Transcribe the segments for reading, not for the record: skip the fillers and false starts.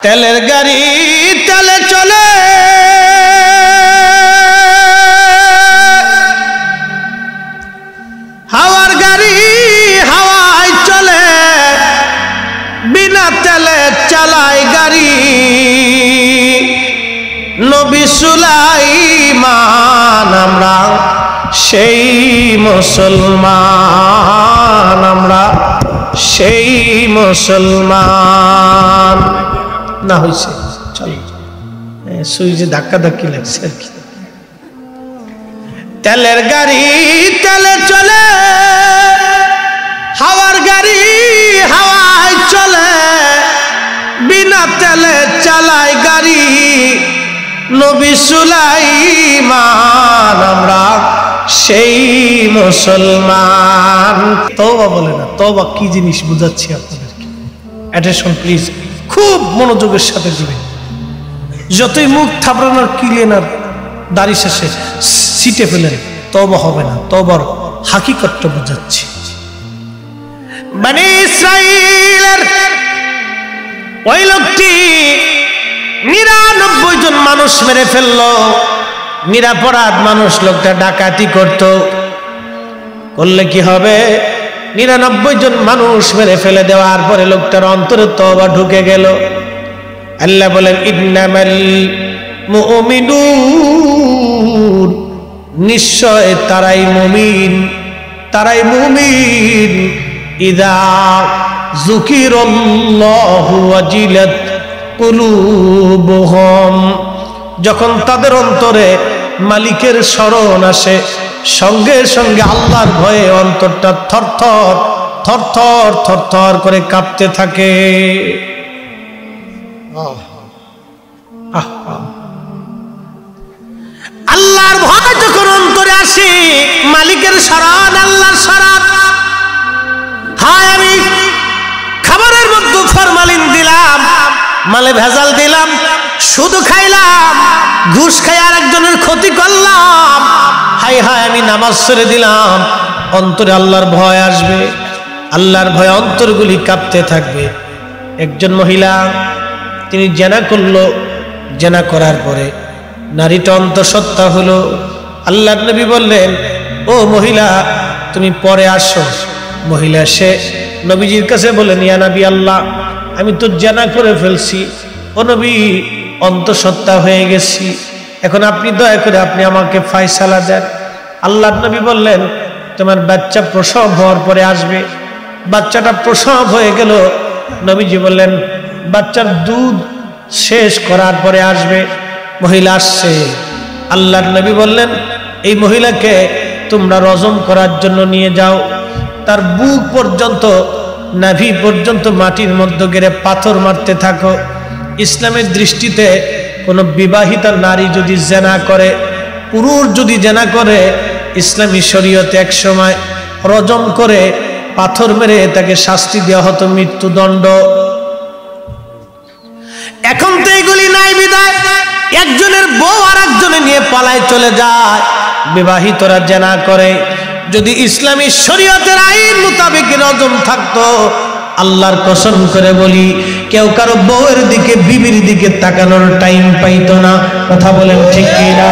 তেলের গাড়ি তেলে চলে, হাওয়ার গাড়ি হাওয়ায় চলে, বিনা তেলে চালায় গাড়ি। নবী সুলাইমান আমরা সেই মুসলমান, আমরা সেই মুসলমান। না হয়েছে চলো, সুইচে ধাক্কা ধাক্কি লাগছে আর কি। তেলের গাড়ি তেলে চলে, হাওয়ার গাড়ি হাওয়ায় চলে, বিনা তেলে চালায় গাড়ি। নবী সুলাইমান আমরা সেই মুসলমান। তওবা বলে না, তওবা কি জিনিস বুঝাচ্ছি আপনাদেরকে, অ্যাটেনশন প্লিজ, খুব মনোযোগের সাথে দিবেন। যতই মুখ থাবড়ানোর কিলেনার দাড়ি শেষে সিটে ফেলেন, তওবা হবে না। তওবার হাকিকতটা বুঝাচ্ছি। বনি ইসরাইলের ওই লোকটি 99 জন মানুষ মেরে ফেললো। নিরাপরাধ মানুষ, লোকটা ডাকাতি করত। করলে কি হবে? 99 জন মানুষ মেরে ফেলে দেওয়ার পরে লোকটার অন্তরে তওবা ঢুকে গেল। আল্লাহ বলেন ইন্নামাল মুমিনুন, নিশ্চয় তারাই মুমিন, তারাই মুমিন। ইযা যুকিরাল্লাহু ওয়াজিলাত কুলুবুহুম, যখন তাদের অন্তরে মালিকের স্মরণ আসে, সঙ্গে সঙ্গে আল্লাহর ভয়ে অন্তরটা থরথর থরথর থরথর করে কাঁপতে থাকে। আল্লাহর ভয় যখন অন্তরে আসে, মালিকের স্মরণ, আল্লাহর স্মরণ, হায় আমি খাবারের মধ্যে ফরমালিন দিলাম, মালে ভেজাল দিলাম, শুধু খাইলাম, ঘুষ খাই আরেকজনের ক্ষতি করলাম, হায় হায় আমি নামাজ ছেড়ে দিলাম। অন্তরে আল্লাহর ভয় আসবে, আল্লাহর ভয় অন্তরগুলি কাঁপতে থাকবে। একজন মহিলা, তিনি জেনা করলো, জেনা করার পরে নারীটা অন্তঃসত্ত্বা হলো। আল্লাহর নবী বললেন, ও মহিলা তুমি পরে আসো। মহিলা সে নবীজির কাছে বলেন, ইয়া নবী আল্লাহ, আমি তো জেনা করে ফেলছি, ও নবী অন্তঃসত্ত্বা হয়ে গেছি, এখন আপনি দয়া করে আপনি আমাকে ফায়সালা দেন। আল্লাহর নবী বললেন, তোমার বাচ্চা প্রসব হওয়ার পরে আসবে। বাচ্চাটা প্রসব হয়ে গেল। নবীজি বললেন, বাচ্চার দুধ শেষ করার পরে আসবে। মহিলা আসছে। আল্লাহর নবী বললেন, এই মহিলাকে তোমরা রজম করার জন্য নিয়ে যাও, তার বুক পর্যন্ত, নাভি পর্যন্ত মাটির মধ্যে গেড়ে পাথর মারতে থাকো। ইসলামের দৃষ্টিতে কোনো বিবাহিতা নারী যদি জেনা করে, পুরুষ যদি জেনা করে, ইসলামী শরীয়তে এক সময় রজম করে পাথর মেরে তাকে শাস্তি দেওয়া হতো, মৃত্যুদণ্ড। এখন তো এগুলি নাই বিদায় একজনের বউ আর একজনে নিয়ে পালায় চলে যায়। বিবাহিতরা জেনা করে, যদি ইসলামী শরীয়তের আইন মোতাবেক রজম থাকতো, আল্লাহর কসম করে বলি, কেউ কারো বউয়ের দিকে, বিবির দিকে তাকানোর টাইম পাইতো না। কথা বলেন ঠিক কিনা?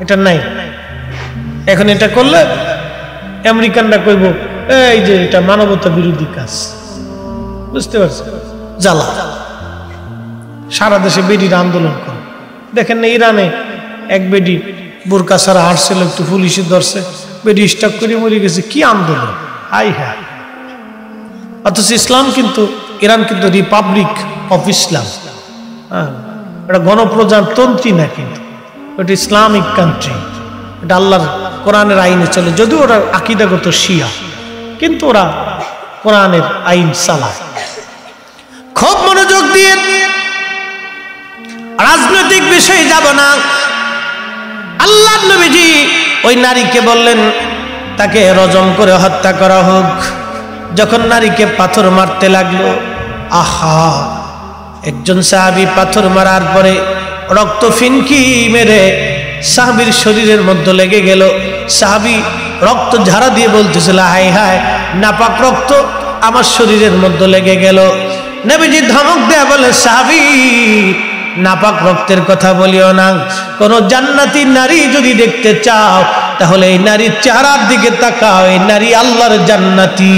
এটা নাই। এখন এটা করলে আমেরিকানরা কইব, এই যে এটা মানবতা বিরোধী কাজ। বুঝতে পারছেন? জ্বালা। সারা দেশে বেডির আন্দোলন করে। দেখেন না, ইরানে এক বেডি বোরকা ছাড়া হাঁটছিল, একটু পুলিশে ধরছে, বেডি স্টক করে মরে গেছে। কি আন্দোলন! High high. অথচ ইসলাম কিন্তু, ইরান কিন্তু রিপাবলিক অফ ইসলাম, হ্যাঁ, এটা গণপ্রজাতন্ত্রী না, কিন্তু এটা ইসলামিক কান্ট্রি। এটা আল্লাহর কোরআনের আইনে চলে। যদিও ওরা আকীদাগত শিয়া, কিন্তু ওরা কোরআনের আইন চালায়। খুব মনোযোগ দিয়ে, রাজনৈতিক বিষয়ে যাব না। আল্লাহর নবীজি ওই নারীকে বললেন, তাকে রজম করে হত্যা করা হোক। যখন নারীকে পাথর মারতে লাগলো, আহা, একজন সাহাবী পাথর মারার পরে রক্ত ফিনকি মেরে সাহাবীর শরীরের মধ্যে লেগে গেল। সাহাবী রক্ত ঝাড়া দিয়ে বলতেছিল, হায় হায়, নাপাক রক্ত আমার শরীরের মধ্যে লেগে গেল। নবীজি ধমক দেয়া বলে, সাহাবী নাপাক রক্তের কথা বলিও না। কোন জান্নাতি নারী যদি দেখতে চাও তাহলে এই নারীর চেহারার দিকে তাকাও, এই নারী আল্লাহর জান্নাতি।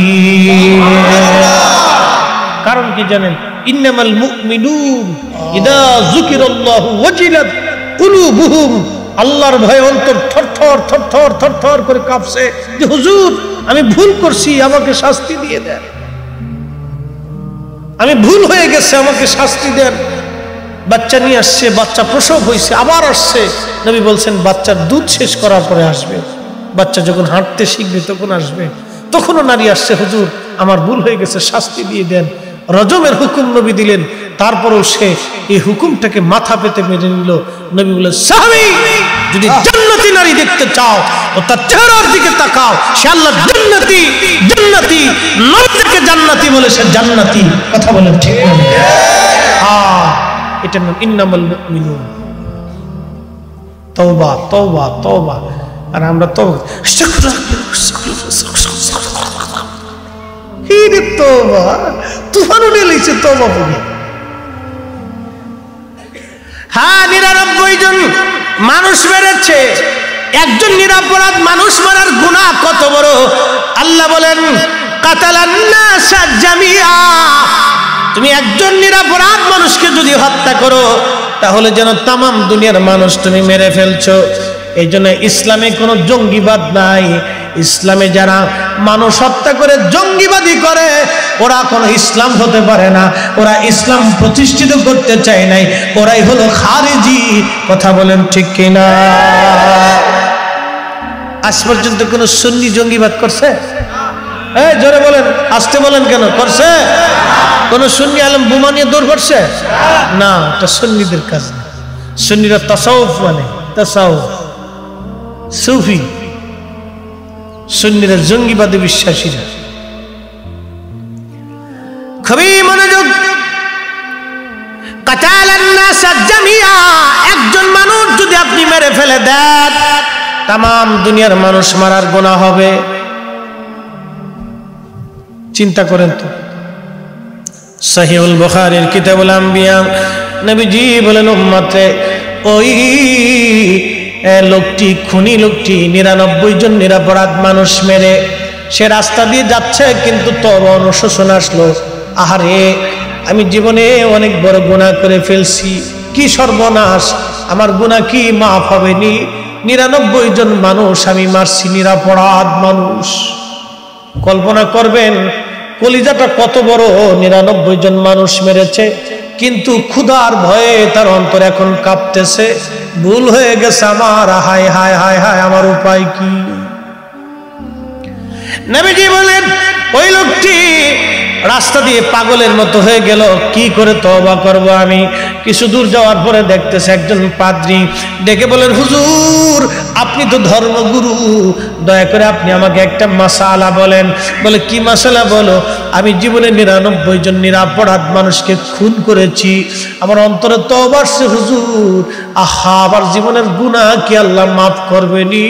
কারণ কি জানেন? ইন্নামাল মুমিনুন ইযা যুকিরাল্লাহু ওয়াজিলাত কুলুবুহুম। আল্লাহর ভয়ে অন্তর থরথর থরথর থরথর করে কাঁপছে যে হুজুর আমি ভুল করছি, আমাকে শাস্তি দিয়ে দেন, আমি ভুল হয়ে গেছে, আমাকে শাস্তি দেন। বাচ্চা নিয়ে আসছে, বাচ্চা প্রসব হয়েছে, আবার আসছে। নবী বলছেন বাচ্চার দুধ শেষ করার পরে আসবে, বাচ্চা যখন হাঁটতে শিখবে তখন আসবে। তখনও নারী আসছে, হুজুর আমার ভুল হয়ে গেছে, শাস্তি দিয়ে দেন। রজমের হুকুম নবী দিলেন, তারপরেও সে এই হুকুমটাকে মাথা পেতে মেনে নিল। নবী বলে, সাহাবী যদি জান্নাতি নারী দেখতে চাও তো তার চেহারার দিকে তাকাও, সে আল্লাহর জান্নাতি। জান্নাতি নাম থেকে জান্নাতি বলে সে জান্নাতি। কথা বলেন ঠিক না? হ্যাঁ, এটার নাম ইন্নামাল মুমিনুন। তওবা তওবা তওবা। আর আমরা তওবা তুফান উঠে লেগেছে তওবা বলে। হ্যাঁ, 99 জন মানুষ মেরেছে। একজন নিরপরাধ মানুষ মারার গুনাহ কত বড়! আল্লাহ বলেন, কাতালান নাসা জামিআ। তুমি একজন নিরপরাধ মানুষকে যদি হত্যা করো তাহলে যেন তামাম দুনিয়ার মানুষ তুমি মেরে ফেলছো। এই জন্য ইসলামে কোনো জঙ্গিবাদ নাই। ইসলামে যারা মানুষ হত্যা করে জঙ্গিবাদী করে ওরা কোনো ইসলাম হতে পারে না, ওরা ইসলাম প্রতিষ্ঠিত করতে চায় নাই, ওরাই হলো খারিজি। কথা বলেন ঠিক কিনা? আজ পর্যন্ত কোনো সুন্নি জঙ্গিবাদ করছে? এই জোরে বলেন, আস্তে বলেন কেন? করছে? কোন সুন্নি আলেম বোমা নিয়ে দৌড় করছে? না, এটা সুন্নিদের কাজ না। সুন্নিরা তাসাউফ মানে তাসাউফ, সুফি। সুন্নিরা জঙ্গিবাদে বিশ্বাসী না। খুবই মনোযোগ। কাতালান নাস জামিআ, একজন মানুষ যদি আপনি মেরে ফেলে দেন তামাম দুনিয়ার মানুষ মারার গুনাহ হবে। চিন্তা করেন তো। সহিহুল বুখারীর কিতাবুল আম্বিয়া নবীজি বলেন, উম্মতে ওই লোকটি, খুনি লোকটি 99 জন নিরপরাধ মানুষ মেরে সে রাস্তা দিয়ে যাচ্ছে, কিন্তু তওবা অনুশোচন আসলো, আহারে আমি জীবনে অনেক বড় গুনাহ করে ফেলছি, কি সর্বনাশ, আমার গুনাহ কি মাফ হবে নি? 99 জন মানুষ আমি মারছি, নিরপরাধ মানুষ। কল্পনা করবেন কলিজাটা কত বড়! 99 জন মানুষ মেরেছে, কিন্তু ক্ষুধার ভয়ে তার অন্তর এখন কাঁপতেছে, ভুল হয়ে গেছে আমার, হায় হায় হায় হায়, আমার উপায় কি? নবীজি বলেন, ওই লোকটি রাস্তা দিয়ে পাগলের মতো হয়ে গেল, কি করে তওবা করব আমি? কিছু দূর যাওয়ার পরে দেখতেছে একজন পাদ্রী ডেকে বলেন, হুজুর আপনি তো ধর্মগুরু, দয়া করে আপনি আমাকে একটা মাসালা বলেন। বলে, কি মাসালা বলো? আমি জীবনে 99 জন নিরপরাধ মানুষকে খুন করেছি, আমার অন্তরে তওবা আসছে হুজুর। আহা, আমার জীবনের গুনাহ কি আল্লাহ মাফ করবেনি?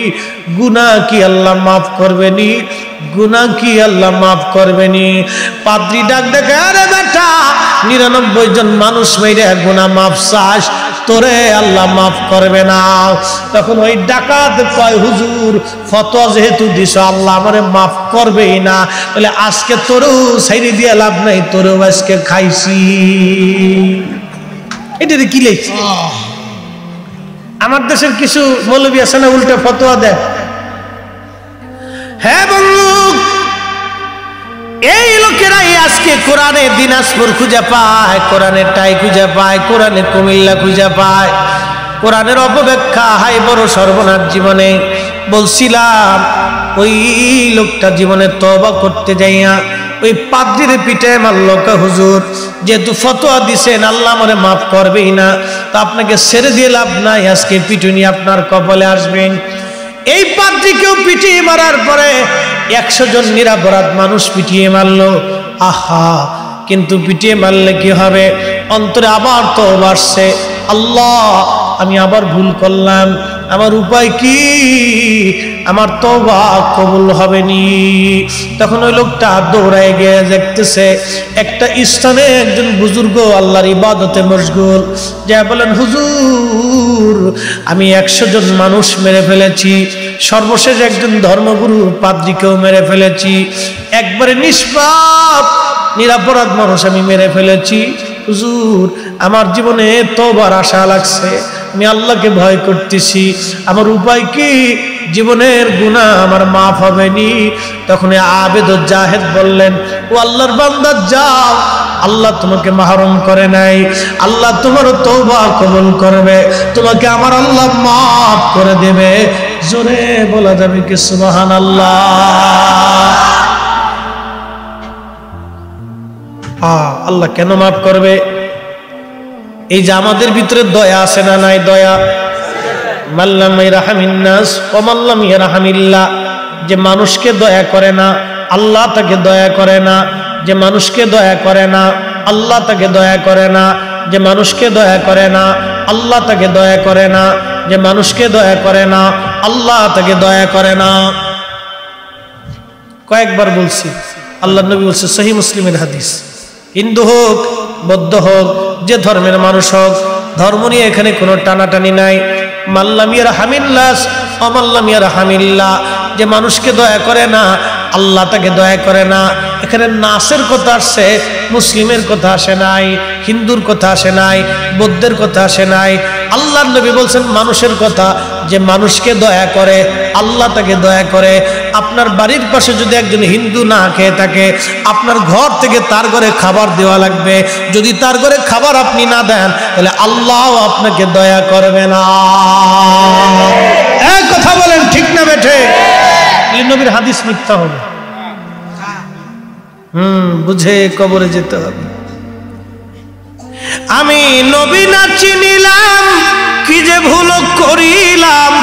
গুনাহ কি আল্লাহ মাফ করবেনি? গুনাহ কি আল্লাহ মাফ করবেনি? পাদ্রী ডাক দেখে, আরে বেটা 99 জন মানুষ মেরে গুনাহ মাফ চাস, তোরে আল্লাহ মাফ করবে না। তখন ওই ডাকাত কয়, হুজুর ফতোয়া যেহেতু দিছ আল্লাহ আমারে মাফ করবেই না, বলে আজকে তোরও ছাইরে দিয়ে লাভ নাই, তোরও আজকে খাইছি। এটা কি লেখছে? আমার দেশের কিছু মৌলবী আছে না, উল্টে ফতোয়া দেয়। হ্যাঁ বন্ধু, এই লোকেরাই আজকে কোরআনে দিনাজপুর খুঁজে পায়, কোরআনের টাই খুঁজে পায়, কোরআনে কুমিল্লা খুঁজে পায়, কোরআনের অপব্যাখ্যা। হাই বড় সর্বনাশ জীবনে। বলছিলাম ওই লোকটা জীবনে তওবা করতে যাইয়া ওই পাদ্রীর পিঠে মারলো, হুজুর যেহেতু ফতোয়া দিছেন আল্লাহ আমারে মাফ করবেই না, তো আপনাকে ছেড়ে দিয়ে লাভ নাই, আজকে পিটুনি আপনার কপালে আসবেন। এই পাদ্রীকেও পিটিয়ে মারার পরে 100 জন নিরপরাধ মানুষ পিটিয়ে মারলো। আহা, কিন্তু পিটিয়ে মারলে কি হবে? অন্তরে আবার তওবা আসছে, আল্লাহ আমি আবার ভুল করলাম, আমার উপায় কি, আমার তওবা কবুল হবে নি। তখন ওই লোকটা দৌড়ায় গিয়ে দেখতেছে একটা স্থানে একজন বুজুর্গ আল্লাহর ইবাদতে মশগুল, যা বলেন হুজুর আমি 100 জন মানুষ মেরে ফেলেছি, সর্বশেষ একজন ধর্মগুরু পাদ্রীকেও মেরে ফেলেছি, একবারে নিষ্পাপ নিরাপরাধ মানুষ আমি মেরে ফেলেছি। হুজুর আমার জীবনে তওবার আশা লাগছে, আমি আল্লাহকে ভয় করতেছি, আমার উপায় কি, জীবনের গুনাহ আমার মাফ হবে নি। তখন আবেদ ও জাহেদ বললেন, ও আল্লাহর বান্দা যাও, আল্লাহ তোমাকে মাহরুম করে নাই, আল্লাহ তোমার তওবা কবুল করবে, তোমাকে আমার আল্লাহ মাফ করে দেবে। জোরে বলা যাবে কি সুবহানাল্লাহ? আল্লাহ কেন মাফ করবে? এই যে আমাদের ভিতরে দয়া আছে না নাই? দয়া মাল্লাম ইয়ারহামিন নাস ওয়া মাল্লাম ইয়ারহামিল্লাহ, যে মানুষকে দয়া করে না আল্লাহ তাকে দয়া করে না, যে মানুষকে দয়া করে না আল্লাহ তাকে দয়া করে না, যে মানুষকে দয়া করে না আল্লাহ তাকে দয়া করে না, যে মানুষকে দয়া করে না আল্লাহ তাকে দয়া করে না। কয়েকবার বলছি, আল্লাহর নবী বলছে, সহিহ মুসলিমের হাদিস। হিন্দু হোক বৌদ্ধ হোক যে ধর্মের মানুষ হোক, ধর্ম নিয়ে এখানে কোনো টানাটানি নাই। মাল্লাম ইয়ারহামিল্লাহ ওয়া মাল্লাম ইয়ারহামিল্লাহ, যে মানুষকে দয়া করে না আল্লাহ তাকে দয়া করে না। এখানে নাসের কথা আসছে, মুসলিমের কথা আসে নাই, হিন্দুর কথা আসে নাই, বৌদ্ধের কথা আসে নাই। আল্লাহর নবী বলছেন মানুষের কথা, যে মানুষকে দয়া করে আল্লাহ তাকে দয়া করে। আপনার বাড়ির পাশে যদি একজন হিন্দু না খেয়ে থাকে, আপনার ঘর থেকে তার ঘরে খাবার দেওয়া লাগবে। যদি তার ঘরে খাবার আপনি না দেন, তাহলে আল্লাহ আপনাকে দয়া করবে না। এক কথা বলেন ঠিক না বেঠে? নবীর হাদিস মিথ্যা হবে? বুঝে কবরে যেতে হবে। আমি নবী না চিনিলাম, কি যে ভুল করিলাম,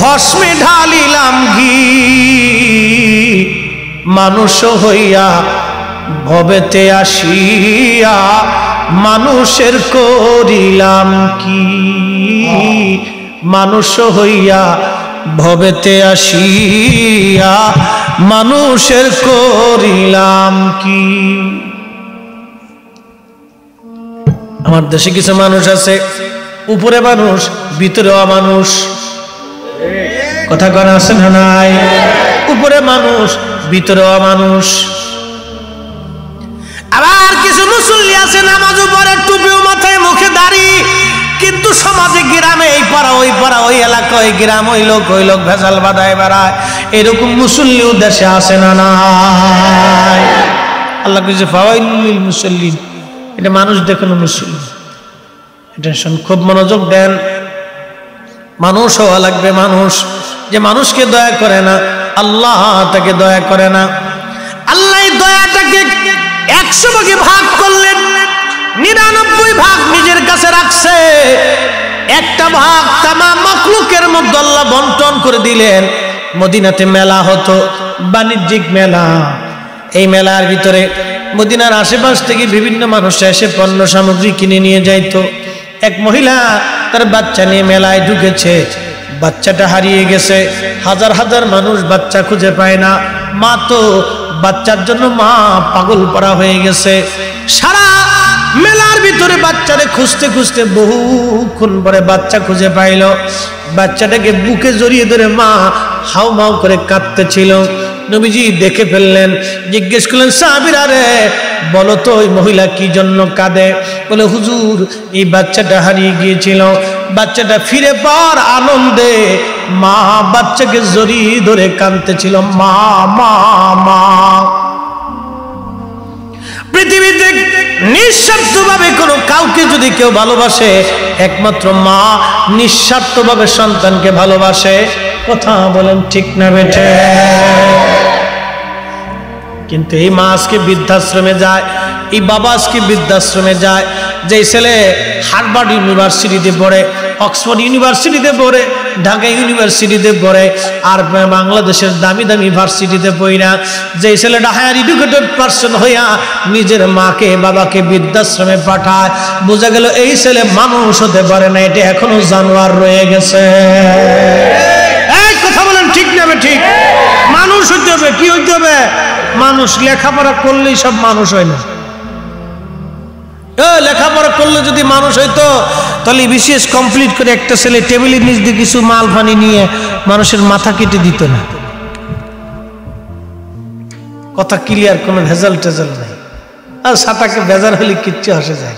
ভস্মে ঢালিলাম ঘি, মানুষ হইয়া ভবেতে আসিয়া মানুষের করিলাম কি, মানুষ হইয়া ভবেতে আসিয়া মানুষের করিলাম কি। আমার দেশে কিছু মানুষ আছে, উপরে মানুষ ভিতরেও মানুষ, কথা কন আছে না নাই? উপরে মানুষ ভিতরেও মানুষ। আবার কিছু মুসল্লি আছে, নামাজ পড়ে, টুপিও মাথায়, মুখে দাড়ি, কিন্তু সমাজে গ্রামে এই পাড়া ওই পাড়া, ওই এলাকা ওই গ্রাম, ওই লোক ভেজাল বাঁধায় বেড়ায়। এরকম মুসল্লিও দেশে আসে না নাই? আল্লাহ কইছে ফাওয়াইলুল লিল মুসাল্লিন, এটা মানুষ দেখানো মুসল্লি। এটা খুব মনোযোগ দেন, মানুষ হওয়া লাগবে। মানুষ যে মানুষকে দয়া করে না আল্লাহ তাকে দয়া করে না। আল্লাহ দয়াটাকে 100 ভাগে ভাগ করলেন, 99 ভাগ নিজের কাছে রাখছে, একটা ভাগ তামাম মাখলুকের মধ্যে আল্লাহ বন্টন করে দিলেন। মদিনাতে মেলা হতো, বাণিজ্যিক মেলা। এই মেলার ভিতরে মদিনার আশেপাশ থেকে বিভিন্ন মানুষ এসে পণ্য সামগ্রী কিনে নিয়ে যাইতো। এক মহিলা তার বাচ্চা নিয়ে মেলায় ঢুকেছে, বাচ্চাটা হারিয়ে গেছে। হাজার হাজার মানুষ বাচ্চা খুঁজে পায় না, মা তো বাচ্চার জন্য মা পাগল পড়া হয়ে গেছে। সারা মেলার ভিতরে বাচ্চারে খুঁজতে খুঁজতে বহুক্ষণ পরে বাচ্চা খুঁজে পাইল। বাচ্চাটাকে বুকে জড়িয়ে ধরে মা হাউ মাউ করে কাঁদতেছিল। নবীজি দেখে ফেললেন, জিজ্ঞেস করলেন, সাহাবীরা রে বলো তো ওই মহিলা কি জন্য কাঁদে? বলে, হুজুর এই বাচ্চাটা হারিয়ে গিয়েছিল, বাচ্চাটা ফিরে পাওয়ার আনন্দে মা বাচ্চাকে জড়িয়ে ধরে কাঁদতেছিল, মা মা মা। পৃথিবীতে নিঃস্বার্থভাবে কোনো কাউকে যদি কেউ ভালোবাসে, একমাত্র মা নিঃস্বার্থভাবে সন্তানকে ভালোবাসে। কথা বলেন ঠিক না বেঠে? কিন্তু এই মা আজকে বৃদ্ধাশ্রমে যায়, এই বাবা আজকে বৃদ্ধাশ্রমে যায়। যে ছেলে হার্ভার্ড ইউনিভার্সিটিতে পড়ে, অক্সফোর্ড ইউনিভার্সিটিতে পড়ে, ঢাকা ইউনিভার্সিটিতে পড়ে, আর বাংলাদেশের দামি দামি ভার্সিটিতে পড়া যে ছেলেটা হায়ার এডুকেটেড পার্সন হইয়া নিজের মাকে বাবাকে বৃদ্ধাশ্রমে পাঠায়, বোঝা গেল এই ছেলে মানুষ হতে পারে না, এটা এখনো জানোয়ার রয়ে গেছে। এই কথা বলেন ঠিক না? ঠিক। মানুষ হইতে হবে। কি হইতে হবে? মানুষ। লেখাপড়া করলেই সব মানুষ হয় না। লেখাপড়া করলে যদি মানুষ হইতো তাহলে বিশেষ কমপ্লিট করে একটা ছেলে টেবিলের নিচ দিয়ে কিছু মাল পানি নিয়ে মানুষের মাথা কেটে দিত না। কথা ক্লিয়ার, কোনো ভেজাল টেজাল নাই। আর সাতাকে ভেজাল হলে কিচ্ছু আসে যায়।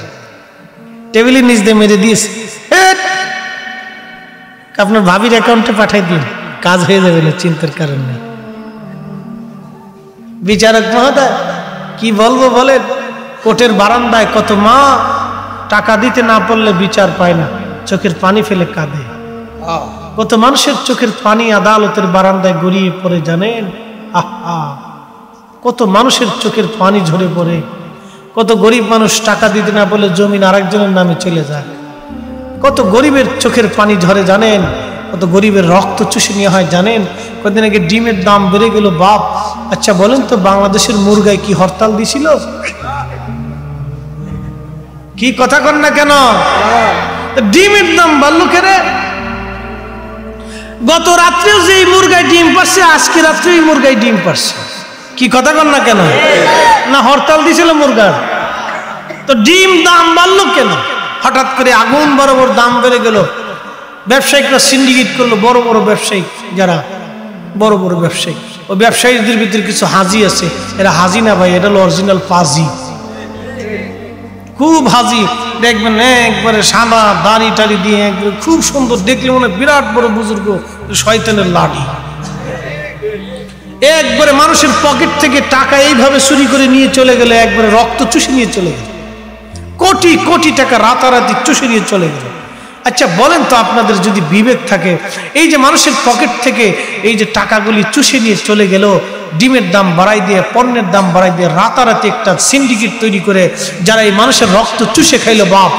টেবিলের নিচ দিয়ে মেরে দিয়েছে, আপনার ভাবির অ্যাকাউন্টে পাঠাই দিন, কাজ হয়ে যাবে না, চিন্তার কারণ নেই। বিচারক মহোদয় কি বলবো বলেন, কোর্টের বারান্দায় কত মা টাকা দিতে না পারলে বিচার পায় না, চোখের পানি ফেলে কাঁদে। কত মানুষের চোখের পানি আদালতের বারান্দায় গড়িয়ে পড়ে জানেন? আহা, কত মানুষের চোখের পানি ঝরে পড়ে। কত গরিব মানুষ টাকা দিতে না বলে জমিন আরেকজনের নামে চলে যায়। কত গরিবের চোখের পানি ঝরে জানেন? কত গরিবের রক্ত চুষে নেওয়া হয় জানেন? কদিন আগে ডিমের দাম বেড়ে গেল বাপ। আচ্ছা বলেন তো, বাংলাদেশের মুরগায় কি হরতাল দিছিল? কি কথা কন না কেন? ডিমের দাম বাড়লো কেন? গত রাত্রেও যে মুরগায় ডিম পারছে, আজকে রাত্রে মুরগায় ডিম পারছে। কি কথা কন না কেন? না হরতাল দিছিল মুরগার? তো ডিম দাম বাড়লো কেন? হঠাৎ করে আগুন বরাবর দাম বেড়ে গেল। ব্যবসায়িকরা সিন্ডিকেট করলো, বড় বড় ব্যবসায়িক, যারা বড় বড় ব্যবসায়ী, ওই ব্যবসায়ীদের ভিতরে কিছু হাজি আছে। এরা হাজি না ভাই, এটা হলো অরিজিনাল পাজি। খুব হাজি, দেখবেন একবারে সাদা দাড়ি টাড়ি দিয়ে একবারে খুব সুন্দর, দেখলে মনে বিরাট বড় বুজুর্গ, শয়তানের লাঠি। একবারে মানুষের পকেট থেকে টাকা এইভাবে চুরি করে নিয়ে চলে গেলে, একবারে রক্ত চুষে নিয়ে চলে গেল, কোটি কোটি টাকা রাতারাতি চুষে নিয়ে চলে গেল। আচ্ছা বলেন তো, আপনাদের যদি বিবেক থাকে, এই যে মানুষের পকেট থেকে এই যে টাকাগুলি চুষে নিয়ে চলে গেল, ডিমের দাম বাড়াই দিয়ে, পণ্যের দাম বাড়াই দিয়ে, রাতারাতি একটা সিন্ডিকেট তৈরি করে যারা এই মানুষের রক্ত চুষে খাইলো বাপ,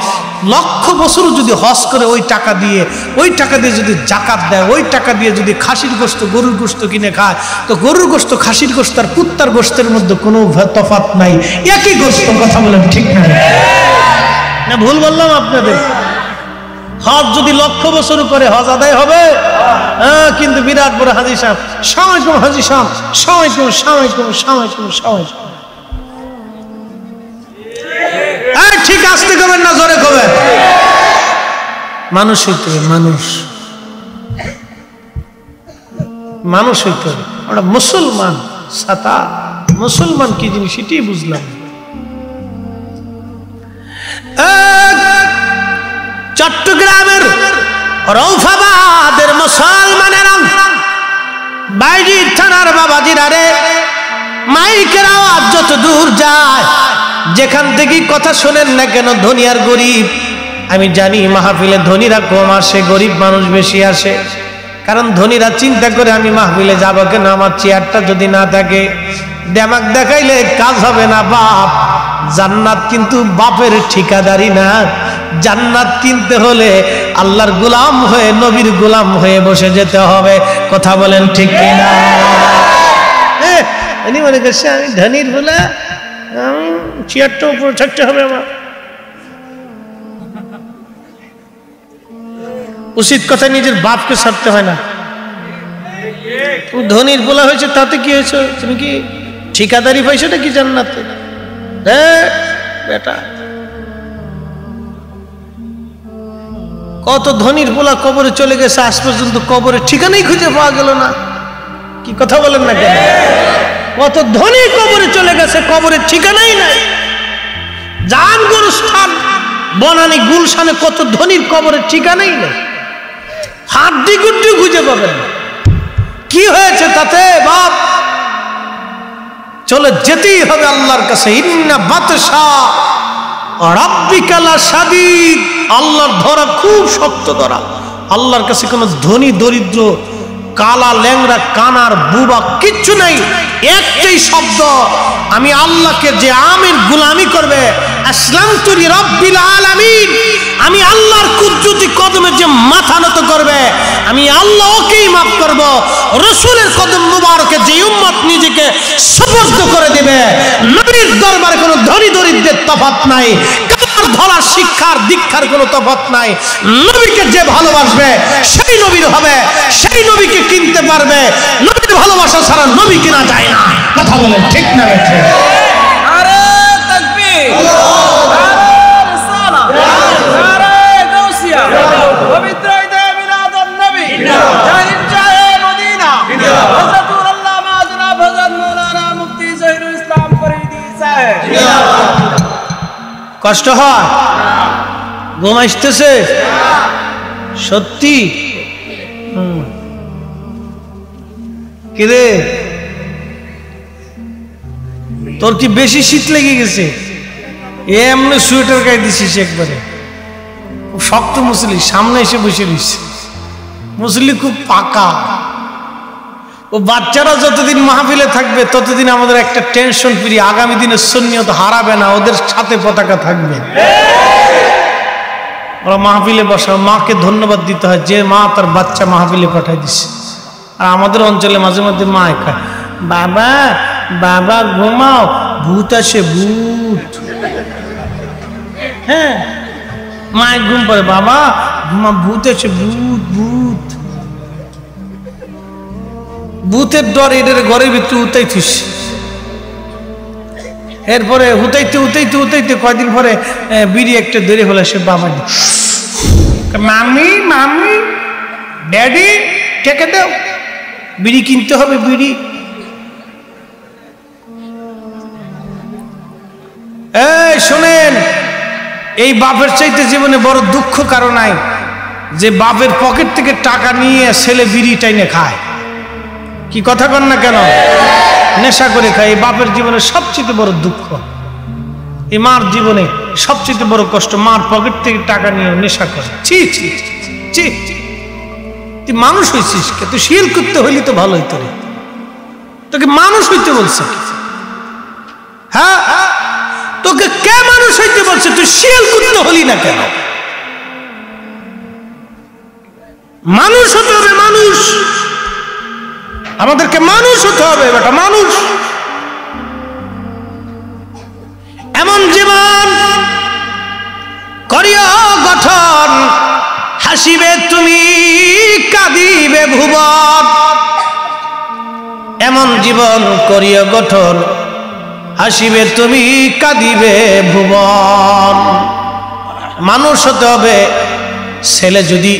লক্ষ বছর যদি হজ করে ওই টাকা দিয়ে যদি জাকাত দেয়, ওই টাকা দিয়ে যদি খাসির গোস্ত, গরুর গোস্ত কিনে খায়, তো গরুর গোস্ত, খাসির গোস্ত আর কুত্তার গোস্তের মধ্যে কোনো তফাৎ নাই, একই গোস্ত। কথা বলেন ঠিক না? ভুল বললাম আপনাদের? হজ যদি লক্ষ বছর করে হজ আদায় হবে, কিন্তু বিরাট বড় হাজি সাহেব, সালামালাইকুম হাজি সাহেব, সালামালাইকুম, সালামালাইকুম, সালামালাইকুম, সালামালাইকুম। ঠিক আসতে কবেন না জোরে কবেন? মানুষ হইতে হবে, মানুষ হইতে হবে। আমরা মুসলমান, সাতা মুসলমান কি জিনিস সেটাই বুঝলাম। চট্টগ্রামের রৌফাবাদের মুসলমানেরা, বাইজি থানার বাবাজিরা রে, মাইকের আওয়াজ যত দূর যায়, যেখান থেকে কথা শোনেন না কেন, ধনী আর গরিব, আমি জানি মাহফিলে ধনীরা কম আসে, গরিব মানুষ বেশি আসে। কারণ ধনীরা চিন্তা করে আমি মাহফিলে যাবো কেন, আমার চেয়ারটা যদি না থাকে, দেমাক দেখাইলে কাজ হবে না বাপ। জান্নাত কিন্তু বাপের ঠিকাদারি না, জান্নাত কিনতে হলে আল্লাহর গোলাম হয়ে, নবীর গোলাম হয়ে বসে যেতে হবে। কথা বলেন ঠিক কিনা? আমি মনে করছি আমি ধনীর বলে চেয়ারটা উপরে থাকতে হবে আমার। উচিত কথা, নিজের বাপকে ছাড়তে হয় না। তুমি ধনীর বলা হয়েছে, তাতে কি হয়েছে? তুমি কি ঠিকাদারি পাইছো নাকি জান্নাতে? বেটা, কত ধনীর পোলা কবরে চলে গেছে, আজ পর্যন্ত কবরে ঠিকানাই খুঁজে পাওয়া গেল না। কি কথা বলেন না কেন? কত ধনী কবরে চলে গেছে, কবরের ঠিকানাই নাই। জান গোরস্থান বনানী গুলশানে কত ধনীর কবরের ঠিকানাই নেই, হাড্ডি গুড্ডি খুঁজে পাবেন না। কি হয়েছে তাতে বাপ? চলে যেতেই হবে আল্লাহর কাছে। ইন্না বাতশা রাব্বিকা লাশাদীদ, আল্লাহর ধরা খুব শক্ত ধরা। আল্লাহর কাছে কোনো ধনী দরিদ্র, কালা ল্যাংড়া, কানার বুবা কিচ্ছু নাই। একটাই শব্দ, আমি আল্লাহকে যে আমির গোলামি করবে, আসলামতু লিরাব্বিল আলামিন, আমি আল্লাহর কুদরতি কদমে যে মাথা নত করবে আমি আল্লাহ ওকেই মাফ করব। রাসূলের কদম মুবারকে যে উম্মত নিজেকে সুপর্দ করে দিবে, নবীর দরবারে কোনো ধনী দরিদ্রের তফাৎ নাই, কার ধরা শিক্ষার দীক্ষার কোনো তফাৎ নাই। নবীকে যে ভালোবাসবে সেই নবীর হবে, সেই নবীকে কিনতে পারবে। নবীর ভালোবাসা ছাড়া নবী কিনা যায় না। কথা বলেন ঠিক না? আরে তাকবীর, আরে রিসালা, আরে গাউসিয়া, পবিত্র ঈদে মিলাদুন নবী, জাহিদ জাহে মদিনা, হযরতুল আল্লামা জনাব হযরত মাওলানা মুফতি জহিরুল ইসলাম ফরিদি সাহেব। কষ্ট হয়? ঘুম আসতেছে? সত্যি? কিরে তোর কি বেশি শীত লেগে গেছে? এমনি সোয়েটার গায়ে দিছিস একবারে, খুব শক্ত মুসলি, সামনে এসে বসে রয়েছে মুসলি, খুব পাকা। ও বাচ্চারা যতদিন মাহফিলে থাকবে ততদিন আমাদের একটা টেনশন ফ্রি, আগামী দিনে সুন্নিয়ত হারাবে না, ওদের সাথে পতাকা থাকবে। ওরা মাহফিলে বসা, মাকে ধন্যবাদ দিতে হয় যে মা তার বাচ্চা মাহফিলে পাঠাই দিছে। আর আমাদের অঞ্চলে মাঝে মধ্যে মা একা, বাবা বাবা ঘুমাও, ভূত আসে ভূত। হ্যাঁ, মায়ের ঘুম পড়ে, বাবা ঘুমা, ভূত আসে ভূত ভূত। ভূতের ডর এদের ঘরের ভিতরে উতাইছিস। এরপরে হুতাইতে হুতাইতে হুতাইতে কয়দিন পরে বিড়ি একটা ধরে হলে সে বাবা, মামি মামি ড্যাডি টেকে দাও, বিড়ি কিনতে হবে বিড়ি। এই শোনেন, এই বাপের চাইতে জীবনে বড় দুঃখ কারো নাই যে বাপের পকেট থেকে টাকা নিয়ে ছেলে বিড়ি টাইনে খায়। কি কথা কন না কেন? নেশা করে খায়। এই বাপের জীবনে সবচেয়ে বড় দুঃখ, এই মার জীবনে সবচেয়ে বড় কষ্ট, মার পকেট থেকে টাকা নিয়ে নেশা করে। ছি ছি ছি, তুই মানুষ হয়েছিস কে? তুই শিল করতে হইলি তো ভালো হইতো রে, তোকে মানুষ হইতে বলছে? হ্যাঁ, তোকে কে মানুষ হইতে বলছে? তুই শিল করতে হলি না কেন? মানুষ হতে হবে, মানুষ, আমাদেরকে মানুষ হতে হবে বেটা, মানুষ। এমন জীবন করিও গঠন, হাসিবে তুমি কাঁদিবে ভুবন। এমন জীবন করিও গঠন, হাসিবে তুমি কাঁদিবে ভুবন। মানুষ হতে হবে। ছেলে যদি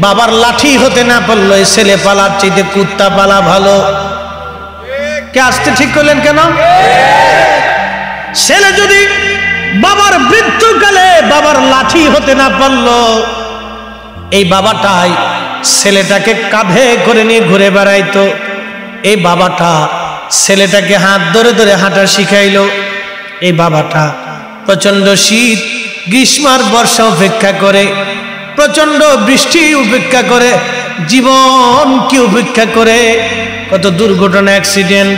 বাবার লাঠি হতে না পারলো, এই ছেলে পালার চাইতে কুত্তা পালা ভালো। কে আসতে ঠিক করলেন কেন? ছেলে যদি বাবার মৃত্যুকালে বাবার লাঠি হতে না পারলো, এই বাবাটাই ছেলেটাকে কাঁধে করে নিয়ে ঘুরে বেড়াইতো। এই বাবাটা ছেলেটাকে হাত ধরে ধরে হাঁটা শিখাইলো। এই বাবাটা প্রচন্ড শীত গ্রীষ্মার বর্ষা উপেক্ষা করে, প্রচন্ড বৃষ্টি উপেক্ষা করে, জীবনকে উপেক্ষা করে, কত দুর্ঘটনা, অ্যাক্সিডেন্ট,